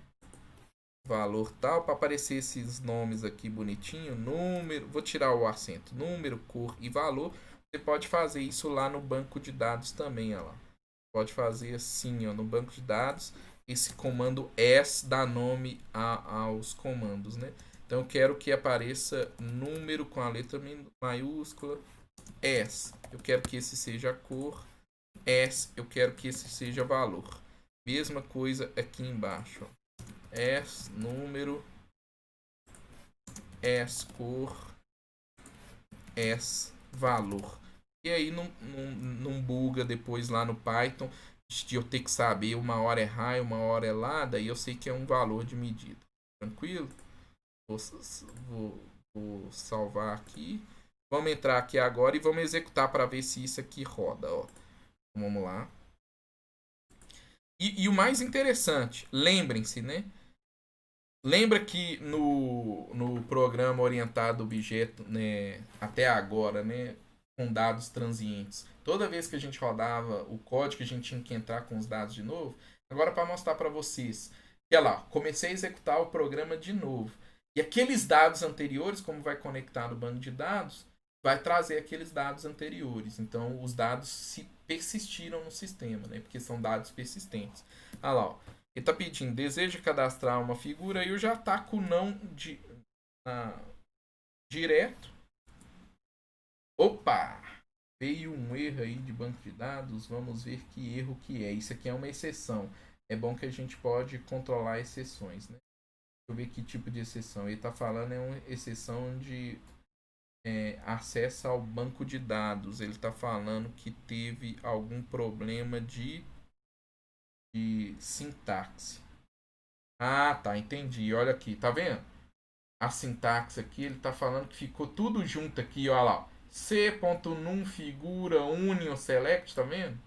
valor tal, para aparecer esses nomes aqui bonitinho, número, vou tirar o acento, número, cor e valor. Você pode fazer isso lá no banco de dados também, ó lá. Pode fazer assim, ó, no banco de dados. Esse comando s dá nome aos comandos, né? Então eu quero que apareça número com a letra maiúscula, s. Eu quero que esse seja a cor, s. Eu quero que esse seja valor. Mesma coisa aqui embaixo, ó. S número, S cor, S valor. E aí não buga depois lá no Python de eu ter que saber uma hora é high, uma hora é lá, daí eu sei que é um valor de medida. Tranquilo? Vou salvar aqui. Vamos entrar aqui agora e vamos executar para ver se isso aqui roda. Ó. Vamos lá. E o mais interessante, lembrem-se, né? Lembra que no programa orientado objeto, né, até agora, né, com dados transientes, toda vez que a gente rodava o código, a gente tinha que entrar com os dados de novo. Agora, para mostrar para vocês, olha lá, comecei a executar o programa de novo. E aqueles dados anteriores, como vai conectar no banco de dados, vai trazer aqueles dados anteriores. Então, os dados se persistiram no sistema, né, porque são dados persistentes. Olha lá, ó. Ele está pedindo, deseja cadastrar uma figura e eu já taco não direto. Opa! Veio um erro aí de banco de dados. Vamos ver que erro que é. Isso aqui é uma exceção. É bom que a gente pode controlar exceções, né? Deixa eu ver que tipo de exceção. Ele está falando é uma exceção de acesso ao banco de dados. Ele está falando que teve algum problema de sintaxe. Ah, tá, entendi. Olha aqui, tá vendo? A sintaxe aqui, ele tá falando que ficou tudo junto aqui, olha lá. C.num figura union select, tá vendo?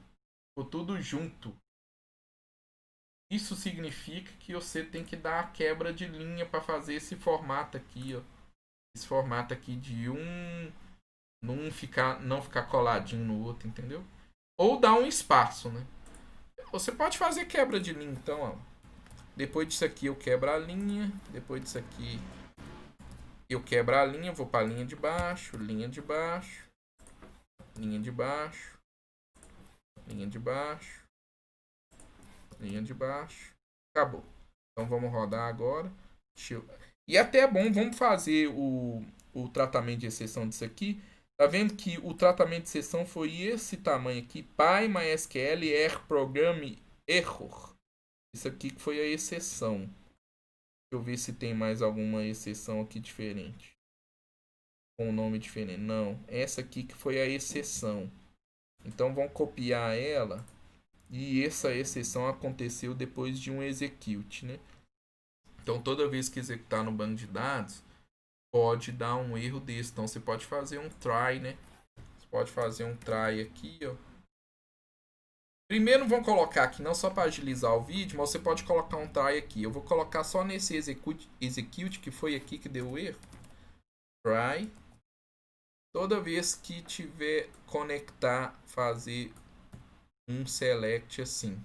Ficou tudo junto. Isso significa que você tem que dar a quebra de linha para fazer esse formato aqui, ó. Esse formato aqui de não ficar coladinho no outro, entendeu? Ou dar um espaço, né? Você pode fazer quebra de linha, então, ó. Depois disso aqui eu quebro a linha. Depois disso aqui eu quebro a linha. Vou para a linha de baixo. Linha de baixo. Linha de baixo. Linha de baixo. Linha de baixo. Acabou. Então vamos rodar agora. E até é bom, vamos fazer o tratamento de exceção disso aqui. Tá vendo que o tratamento de exceção foi esse tamanho aqui. PyMySQL error program error. Isso aqui que foi a exceção. Deixa eu ver se tem mais alguma exceção aqui diferente. Com um nome diferente. Não, essa aqui que foi a exceção. Então vamos copiar ela. E essa exceção aconteceu depois de um execute, né? Então toda vez que executar no banco de dados, pode dar um erro desse. Então você pode fazer um try, né? Você pode fazer um try aqui, ó. Primeiro vamos colocar aqui, não só para agilizar o vídeo, mas você pode colocar um try aqui. Eu vou colocar só nesse execute que foi aqui que deu o erro. Try. Toda vez que tiver conectar, fazer um select assim.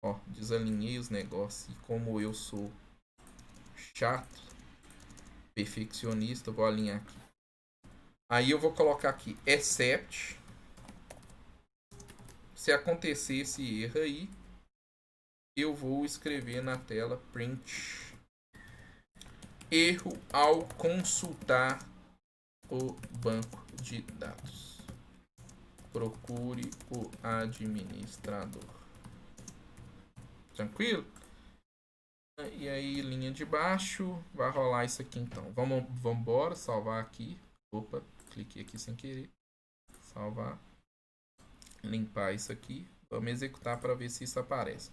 Ó, desalinhei os negócios. E como eu sou chato, perfeccionista, vou alinhar aqui. Aí eu vou colocar aqui except. Se acontecer esse erro aí, eu vou escrever na tela print erro ao consultar o banco de dados. Procure o administrador. Tranquilo? E aí, linha de baixo, vai rolar isso aqui então. Vamos embora, salvar aqui. Opa, cliquei aqui sem querer. Salvar. Limpar isso aqui. Vamos executar para ver se isso aparece.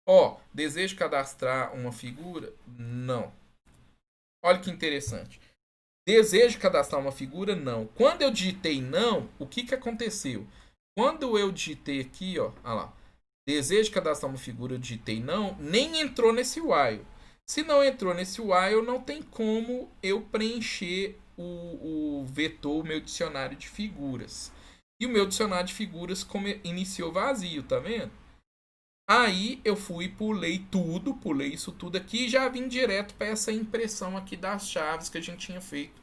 Ó, desejo cadastrar uma figura? Não. Olha que interessante. Desejo cadastrar uma figura? Não. Quando eu digitei não, o que aconteceu? Quando eu digitei aqui, ó, olha lá. Desejo cadastrar uma figura, eu digitei não, nem entrou nesse while. Se não entrou nesse while, não tem como eu preencher o vetor, o meu dicionário de figuras. E o meu dicionário de figuras iniciou vazio, tá vendo? Aí eu fui, pulei isso tudo aqui e já vim direto para essa impressão aqui das chaves que a gente tinha feito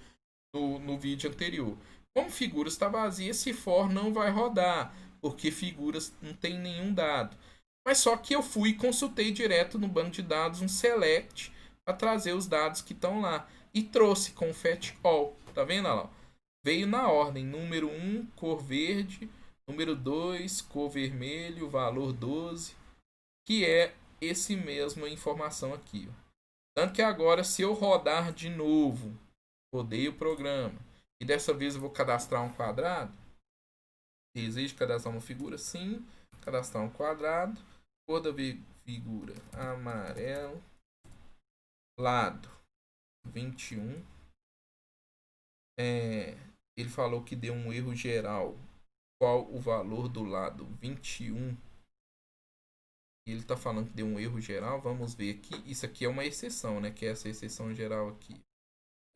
no vídeo anterior. Como figuras está vazia, se for não vai rodar, porque figuras não tem nenhum dado. Mas só que eu fui e consultei direto no banco de dados um select para trazer os dados que estão lá. E trouxe com fetch all. Tá vendo lá? Veio na ordem. Número 1, cor verde. Número 2, cor vermelho. Valor 12. Que é esse mesma informação aqui. Ó. Tanto que agora, se eu rodar de novo, rodei o programa. E dessa vez eu vou cadastrar um quadrado. Desejo cadastrar uma figura? Sim. Cadastrar um quadrado. Cor da figura amarelo. Lado 21. Ele falou que deu um erro geral. Qual o valor do lado 21? Ele está falando que deu um erro geral. Vamos ver aqui. Isso aqui é uma exceção, né? Que é essa exceção geral aqui.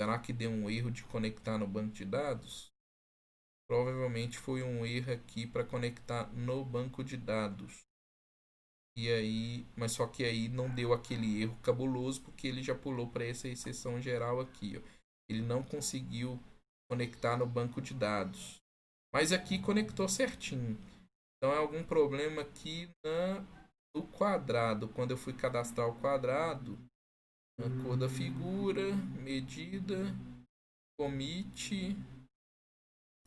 Será que deu um erro de conectar no banco de dados? Provavelmente foi um erro aqui para conectar no banco de dados. E aí, mas só que aí não deu aquele erro cabuloso porque ele já pulou para essa exceção geral aqui. Ó. Ele não conseguiu conectar no banco de dados. Mas aqui conectou certinho. Então é algum problema aqui no quadrado. Quando eu fui cadastrar o quadrado, a cor da figura, medida, commit.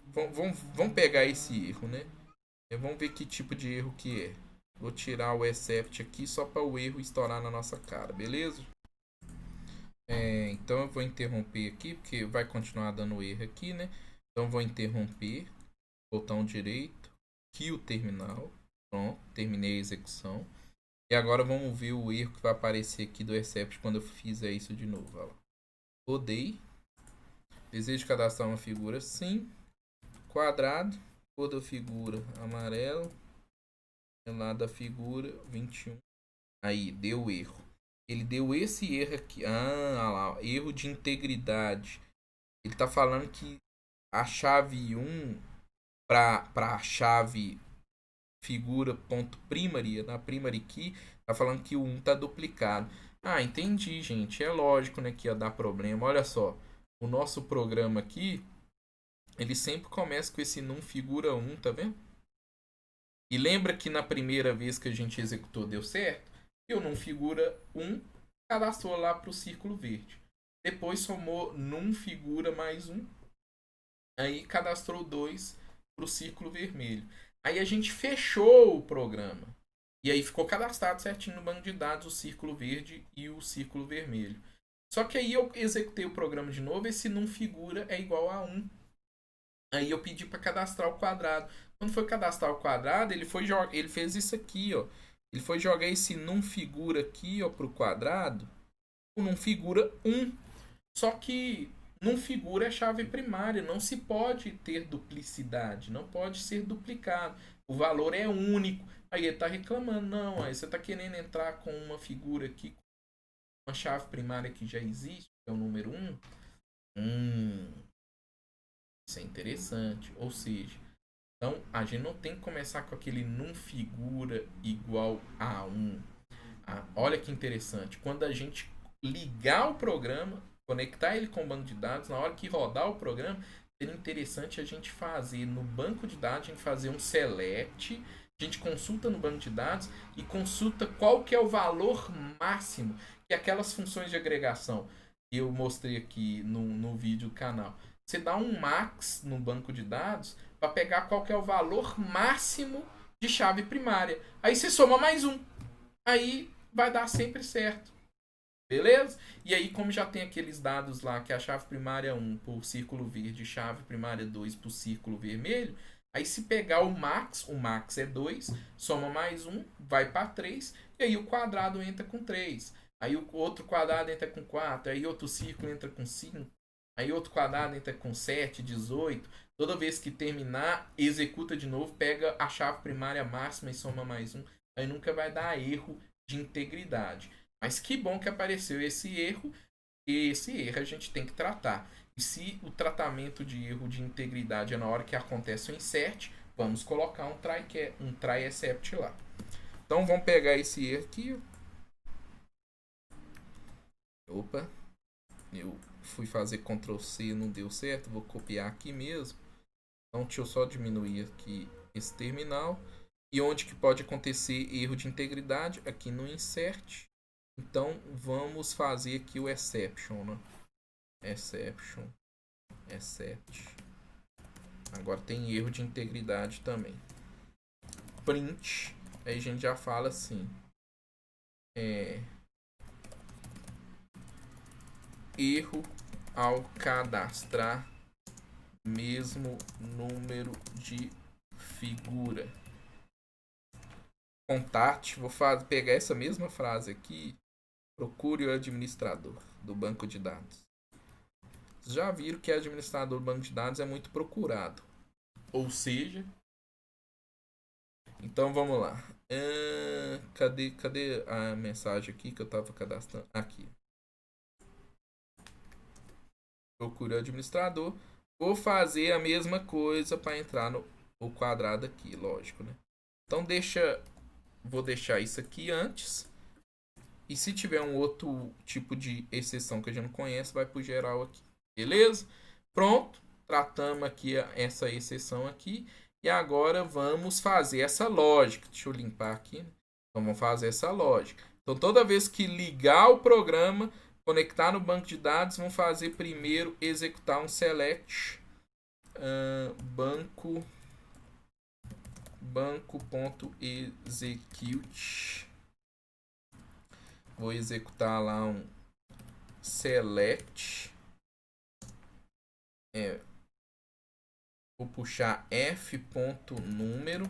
Vamos pegar esse erro, né? Vamos ver que tipo de erro que é. Vou tirar o except aqui só para o erro estourar na nossa cara, beleza? Então eu vou interromper aqui, porque vai continuar dando erro aqui, né? Então vou interromper, botão direito, kill terminal. Pronto, terminei a execução. E agora vamos ver o erro que vai aparecer aqui do except quando eu fizer isso de novo. Ó. Rodei. Desejo cadastrar uma figura? Sim. Quadrado. Cor da figura amarelo. Lado da figura 21. Aí, deu erro. Ele deu esse erro aqui. Lá, erro de integridade. Ele tá falando que a chave 1 para a chave figura.primary, na primary key, tá falando que o 1 tá duplicado. Entendi, gente. É lógico, né, que ia dar problema. Olha só. O nosso programa aqui, ele sempre começa com esse num figura 1, tá vendo? E lembra que na primeira vez que a gente executou deu certo? Eu num figura 1 cadastrou lá para o círculo verde. Depois somou num figura mais 1. Aí cadastrou 2 para o círculo vermelho. Aí a gente fechou o programa. E aí ficou cadastrado certinho no banco de dados o círculo verde e o círculo vermelho. Só que aí eu executei o programa de novo. Esse num figura é igual a 1. Aí eu pedi para cadastrar o quadrado. Quando foi cadastrar o quadrado, ele fez isso aqui, ó. Ele foi jogar esse num figura aqui, ó, pro quadrado. O num figura 1. Só que num figura é chave primária, não se pode ter duplicidade, não pode ser duplicado. O valor é único. Aí ele tá reclamando, não, aí você tá querendo entrar com uma figura aqui, uma chave primária que já existe, que é o número 1. Isso é interessante. Ou seja, então a gente não tem que começar com aquele num figura igual a 1. Olha que interessante. Quando a gente ligar o programa, conectar ele com o banco de dados, na hora que rodar o programa, seria interessante a gente fazer no banco de dados, a gente fazer um select, a gente consulta no banco de dados e consulta qual que é o valor máximo que aquelas funções de agregação que eu mostrei aqui no vídeo do canal. Você dá um max no banco de dados para pegar qual que é o valor máximo de chave primária. Aí você soma mais um. Aí vai dar sempre certo. Beleza? E aí, como já tem aqueles dados lá, que é a chave primária 1 por círculo verde, chave primária 2 por círculo vermelho, aí se pegar o max é 2, soma mais 1, vai para 3, e aí o quadrado entra com 3. Aí o outro quadrado entra com 4, aí outro círculo entra com 5, aí outro quadrado entra com 7, 18. Toda vez que terminar, executa de novo, pega a chave primária máxima e soma mais 1. Aí nunca vai dar erro de integridade. Mas que bom que apareceu esse erro, e esse erro a gente tem que tratar. E se o tratamento de erro de integridade é na hora que acontece o insert, vamos colocar um try except lá. Então vamos pegar esse erro aqui. Opa, eu fui fazer Ctrl C, não deu certo, vou copiar aqui mesmo. Então deixa eu só diminuir aqui esse terminal. E onde que pode acontecer erro de integridade? Aqui no insert. Então vamos fazer aqui o exception, né? Exception, except. Agora tem erro de integridade também. Print, aí a gente já fala assim. Erro ao cadastrar mesmo número de figura. Contate, vou pegar essa mesma frase aqui. Procure o administrador do banco de dados. Vocês já viram que administrador do banco de dados é muito procurado. Ou seja, então vamos lá. Cadê a mensagem aqui que eu estava cadastrando? Aqui. Procure o administrador. Vou fazer a mesma coisa para entrar no quadrado aqui, lógico, né? Então vou deixar isso aqui antes. E se tiver um outro tipo de exceção que a gente não conhece, vai para o geral aqui. Beleza? Pronto. Tratamos aqui essa exceção aqui. E agora vamos fazer essa lógica. Deixa eu limpar aqui. Então vamos fazer essa lógica. Então toda vez que ligar o programa, conectar no banco de dados, vamos fazer primeiro executar um select banco.execute. Vou executar lá um select. Vou puxar f.número.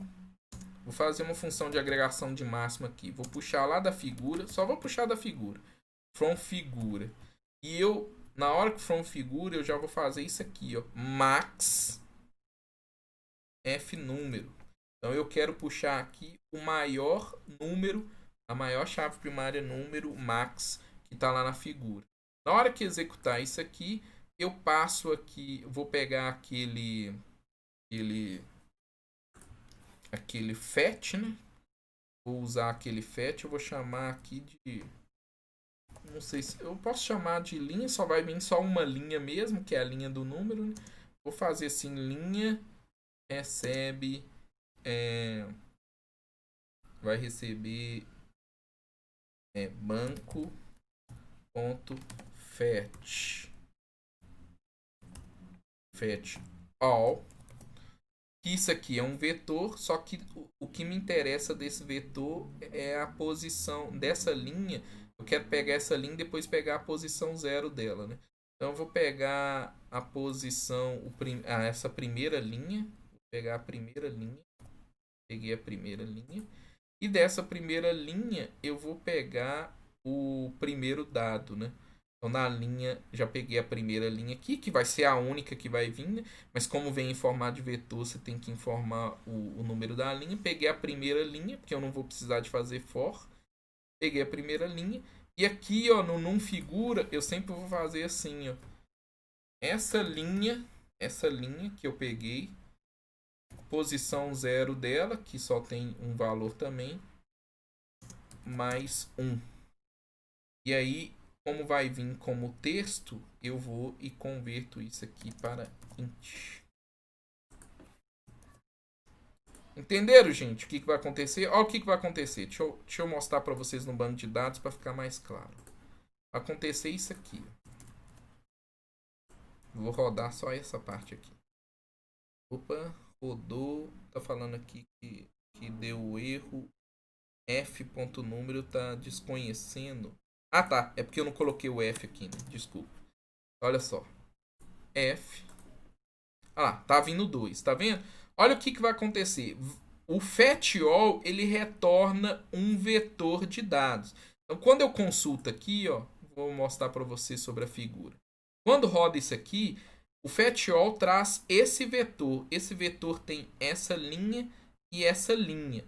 Vou fazer uma função de agregação de máxima aqui. Vou puxar lá da figura. Só vou puxar da figura. From figura. E na hora que from figura, eu já vou fazer isso aqui, ó. Max f número. Então eu quero puxar aqui o maior número, a maior chave primária número max que está lá na figura. Na hora que executar isso aqui, eu passo aqui, vou pegar aquele fetch, né? Vou usar aquele fetch, eu vou chamar aqui de, não sei se eu posso chamar de linha, só vai vir só uma linha mesmo, que é a linha do número, né? Vou fazer assim, linha recebe, vai receber banco.fetch all. Isso aqui é um vetor, só que o que me interessa desse vetor é a posição dessa linha. Eu quero pegar essa linha e depois pegar a posição 0 dela, né? Então eu vou pegar a posição, essa primeira linha. Vou pegar a primeira linha. Peguei a primeira linha. E dessa primeira linha eu vou pegar o primeiro dado, né? Então na linha, já peguei a primeira linha aqui, que vai ser a única que vai vir, né? Mas como vem em formato de vetor, você tem que informar o número da linha. Peguei a primeira linha, porque eu não vou precisar de fazer for. Peguei a primeira linha. E aqui, ó, no num figura, eu sempre vou fazer assim, ó. Essa linha que eu peguei, posição 0 dela, que só tem um valor também, mais 1. E aí, como vai vir como texto, eu vou e converto isso aqui para int. Entenderam, gente? O que vai acontecer? Olha o que vai acontecer. Deixa eu mostrar para vocês no banco de dados para ficar mais claro. Vai acontecer isso aqui. Vou rodar só essa parte aqui. Opa, rodou. Tá falando aqui que deu erro. F.número tá desconhecendo. Ah, tá. É porque eu não coloquei o F aqui, né? Desculpa. Olha só. F. Ah lá, tá vindo 2, tá vendo? Olha o que vai acontecer. O fetchAll, ele retorna um vetor de dados. Então, quando eu consulto aqui, ó, vou mostrar para você sobre a figura. Quando roda isso aqui, o fetchAll traz esse vetor. Esse vetor tem essa linha e essa linha.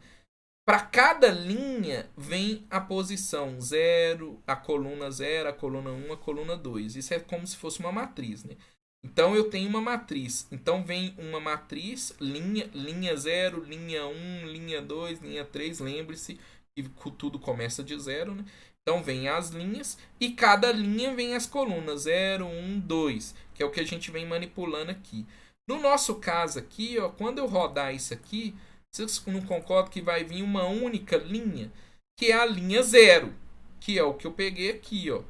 Para cada linha vem a posição 0, a coluna 0, a coluna 1, a coluna 2. Isso é como se fosse uma matriz, né? Então eu tenho uma matriz. Então vem uma matriz, linha 0, linha 1, linha 2, linha 3. Lembre-se que tudo começa de 0, né? Então vem as linhas e cada linha vem as colunas 0, 1, 2, que é o que a gente vem manipulando aqui. No nosso caso aqui, ó, quando eu rodar isso aqui, vocês não concordam que vai vir uma única linha, que é a linha 0, que é o que eu peguei aqui, ó.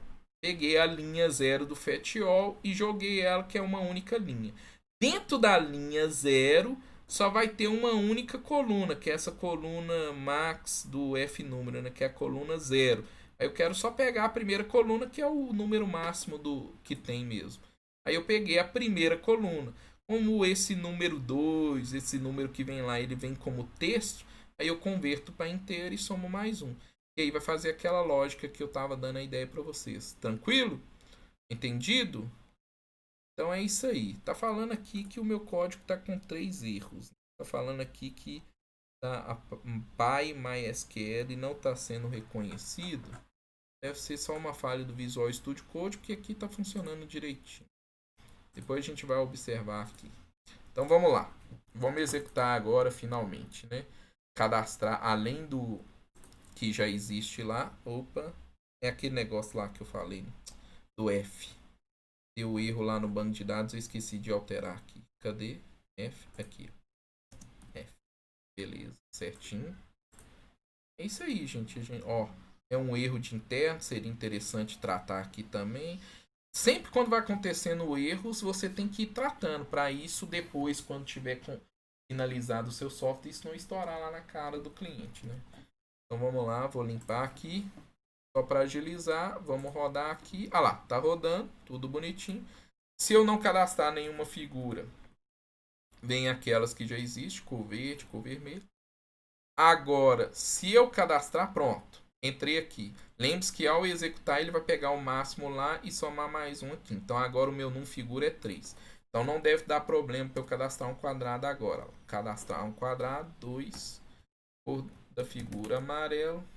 Peguei a linha 0 do FETIOL e joguei ela, que é uma única linha. Dentro da linha 0, só vai ter uma única coluna, que é essa coluna max do F número, né? Que é a coluna 0. Aí eu quero só pegar a primeira coluna, que é o número máximo do que tem mesmo. Aí eu peguei a primeira coluna. Como esse número 2, esse número que vem lá, ele vem como texto, aí eu converto para inteiro e somo mais um. E aí vai fazer aquela lógica que eu estava dando a ideia para vocês. Tranquilo? Entendido? Então é isso aí. Tá falando aqui que o meu código tá com 3 erros. Tá falando aqui que a PyMySQL não está sendo reconhecido. Deve ser só uma falha do Visual Studio Code, porque aqui está funcionando direitinho. Depois a gente vai observar aqui. Então vamos lá. Vamos executar agora finalmente, né? Cadastrar além do que já existe lá. Opa, é aquele negócio lá que eu falei, né? Do F. Deu erro lá no banco de dados, eu esqueci de alterar aqui. Cadê? F, aqui. F. Beleza, certinho. É isso aí, gente. Ó, é um erro de interno, seria interessante tratar aqui também. Sempre quando vai acontecendo erros, você tem que ir tratando. Para isso, depois, quando tiver finalizado o seu software, isso não estourar lá na cara do cliente, né? Então vamos lá, vou limpar aqui. Só para agilizar, vamos rodar aqui. Ah lá, tá rodando, tudo bonitinho. Se eu não cadastrar nenhuma figura, vem aquelas que já existem, cor verde, cor vermelho. Agora, se eu cadastrar, pronto. Entrei aqui. Lembre-se que ao executar, ele vai pegar o máximo lá e somar mais um aqui. Então, agora o meu num figura é 3. Então, não deve dar problema para eu cadastrar um quadrado agora. Cadastrar um quadrado, 2. Cor da figura amarelo.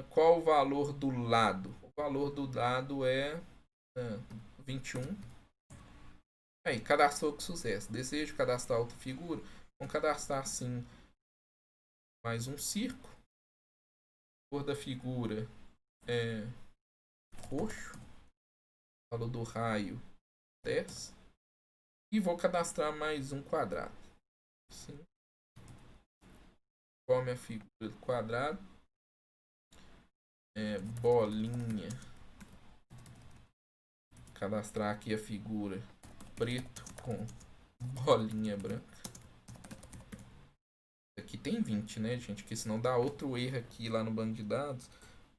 Qual o valor do lado? O valor do lado é 21. Aí, cadastrou com sucesso. Desejo cadastrar outra figura. Vamos cadastrar assim mais um círculo. A cor da figura é roxo. O valor do raio 10. E vou cadastrar mais um quadrado. Assim. Conforme a figura do quadrado. Bolinha. Cadastrar aqui a figura preto com bolinha branca. Aqui tem 20, né, gente? Porque senão dá outro erro aqui lá no banco de dados.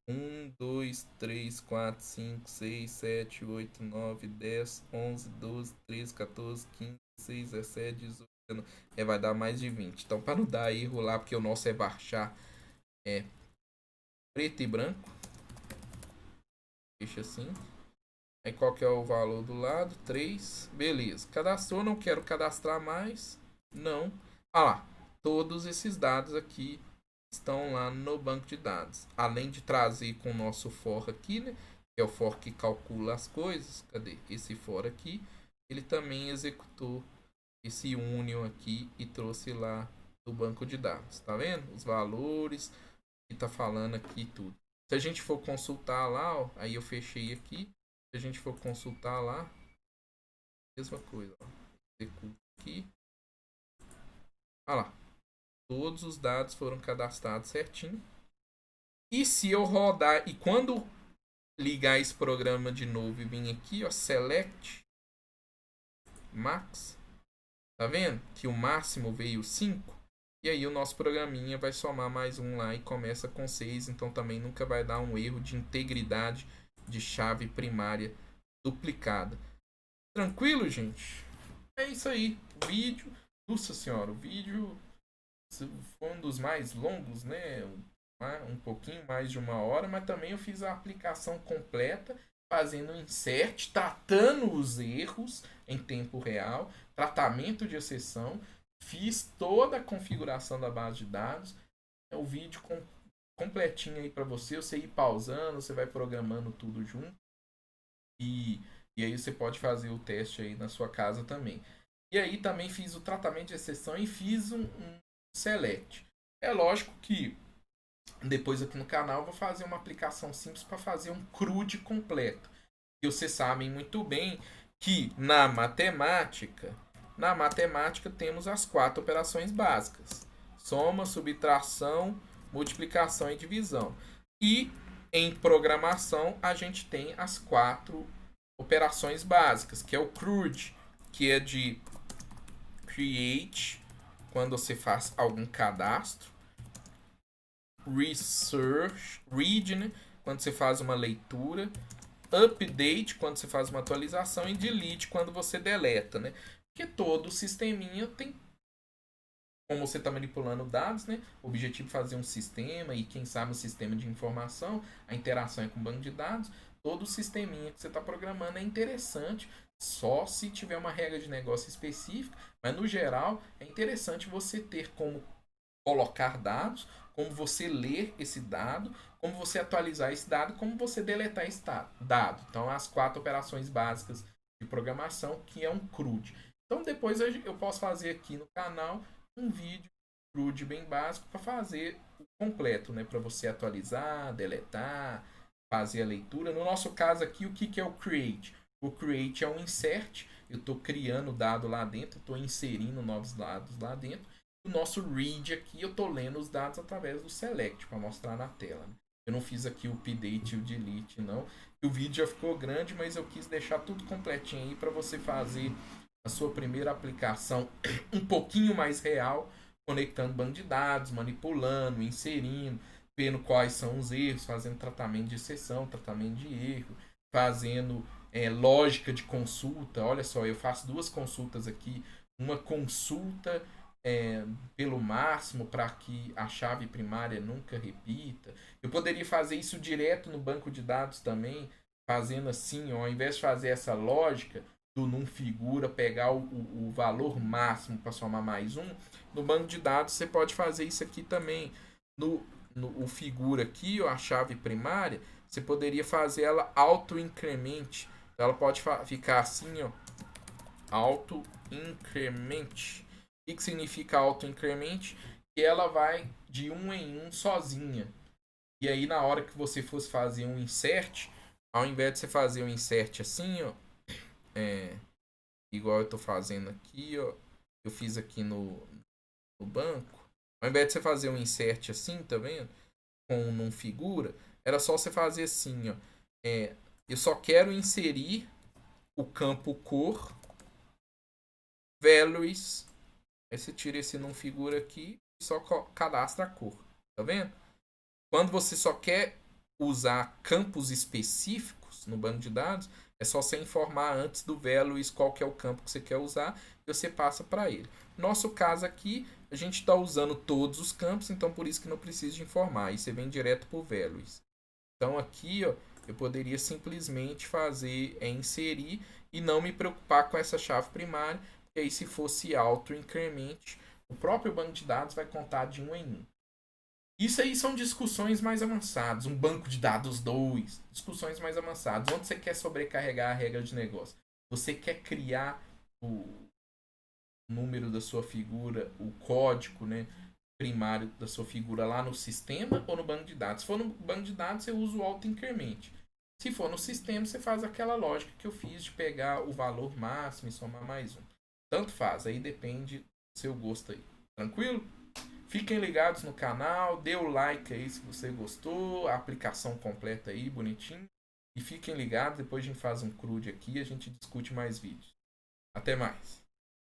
1, 2, 3, 4, 5, 6, 7, 8, 9, 10, 11, 12, 13, 14, 15, 16, 17, 18, 19. Vai dar mais de 20. Então, para não dar erro lá, porque o nosso é baixar preto e branco. Deixa assim. Aí qual que é o valor do lado? 3. Beleza. Cadastrou, não quero cadastrar mais. Não. Ah lá. Todos esses dados aqui estão lá no banco de dados. Além de trazer com o nosso for aqui, né? Que é o for que calcula as coisas. Cadê? Esse for aqui. Ele também executou esse union aqui e trouxe lá do banco de dados. Tá vendo? Os valores que tá falando aqui tudo. Se a gente for consultar lá, ó, aí eu fechei aqui. Se a gente for consultar lá, mesma coisa. Ó. Executa aqui. Olha lá. Todos os dados foram cadastrados certinho. E se eu rodar, e quando ligar esse programa de novo e vir aqui, ó, select max, tá vendo? Que o máximo veio 5. E aí o nosso programinha vai somar mais um lá e começa com 6. Então também nunca vai dar um erro de integridade de chave primária duplicada. Tranquilo, gente? É isso aí. O vídeo. Nossa senhora, o vídeo foi um dos mais longos, né? Um pouquinho mais de 1 hora, mas também eu fiz a aplicação completa, fazendo um insert, tratando os erros em tempo real, tratamento de exceção, fiz toda a configuração da base de dados. É o vídeo completinho aí para você ir pausando, você vai programando tudo junto. E aí você pode fazer o teste aí na sua casa também. E aí também fiz o tratamento de exceção e fiz um select. É lógico que depois aqui no canal eu vou fazer uma aplicação simples para fazer um CRUD completo. E vocês sabem muito bem que na matemática temos as 4 operações básicas: soma, subtração, multiplicação e divisão. E em programação a gente tem as 4 operações básicas, que é o CRUD, que é de create, quando você faz algum cadastro, research, read, né, quando você faz uma leitura, update, quando você faz uma atualização, e delete, quando você deleta, né? Porque todo sisteminha tem, como você está manipulando dados, né? O objetivo é fazer um sistema, e quem sabe um sistema de informação, a interação é com o banco de dados. Todo sisteminha que você está programando é interessante, só se tiver uma regra de negócio específica, mas no geral é interessante você ter como colocar dados, como você ler esse dado, como você atualizar esse dado, como você deletar esse dado. Então, as 4 operações básicas de programação, que é um CRUD. Então, depois eu posso fazer aqui no canal um vídeo CRUD bem básico para fazer o completo, né? Para você atualizar, deletar, fazer a leitura. No nosso caso aqui, o que é o create? O create é um insert. Eu estou criando dado lá dentro, estou inserindo novos dados lá dentro. O nosso read aqui, eu estou lendo os dados através do select para mostrar na tela. Né? Eu não fiz aqui o update e o delete, não. O vídeo já ficou grande, mas eu quis deixar tudo completinho aí para você fazer a sua primeira aplicação um pouquinho mais real, conectando banco de dados, manipulando, inserindo, vendo quais são os erros, fazendo tratamento de exceção, tratamento de erro, fazendo lógica de consulta. Olha só, eu faço 2 consultas aqui. Uma consulta pelo máximo para que a chave primária nunca repita. Eu poderia fazer isso direto no banco de dados também, fazendo assim, ó, ao invés de fazer essa lógica do num figura, pegar o valor máximo para somar mais um, no banco de dados você pode fazer isso aqui também. O figura aqui, ó, a chave primária, você poderia fazer ela auto-incremente. Ela pode ficar assim, ó, auto-incremente. O que significa auto-incremente? Que ela vai de 1 em 1 sozinha. E aí, na hora que você fosse fazer um insert, ao invés de você fazer um insert assim, ó, igual eu tô fazendo aqui, ó, eu fiz aqui no banco, ao invés de você fazer um insert assim, tá vendo? Com não figura, era só você fazer assim, ó, eu só quero inserir o campo cor, values. Aí você tira esse não figura aqui e só cadastra a cor. Tá vendo? Quando você só quer usar campos específicos no banco de dados, é só você informar antes do values qual que é o campo que você quer usar e você passa para ele. Nosso caso aqui, a gente está usando todos os campos, então por isso que não precisa de informar. Aí você vem direto para o values. Então aqui, ó, eu poderia simplesmente fazer inserir e não me preocupar com essa chave primária. E aí, se fosse auto-incremente, o próprio banco de dados vai contar de 1 em 1. Isso aí são discussões mais avançadas. Um banco de dados 2, discussões mais avançadas. Onde você quer sobrecarregar a regra de negócio? Você quer criar o número da sua figura, o código, né, primário da sua figura lá no sistema ou no banco de dados? Se for no banco de dados, você usa o auto-incremente. Se for no sistema, você faz aquela lógica que eu fiz de pegar o valor máximo e somar mais um. Tanto faz, aí depende do seu gosto aí. Tranquilo? Fiquem ligados no canal, dê o like aí se você gostou, a aplicação completa aí, bonitinho. E fiquem ligados, depois a gente faz um CRUD aqui e a gente discute mais vídeos. Até mais!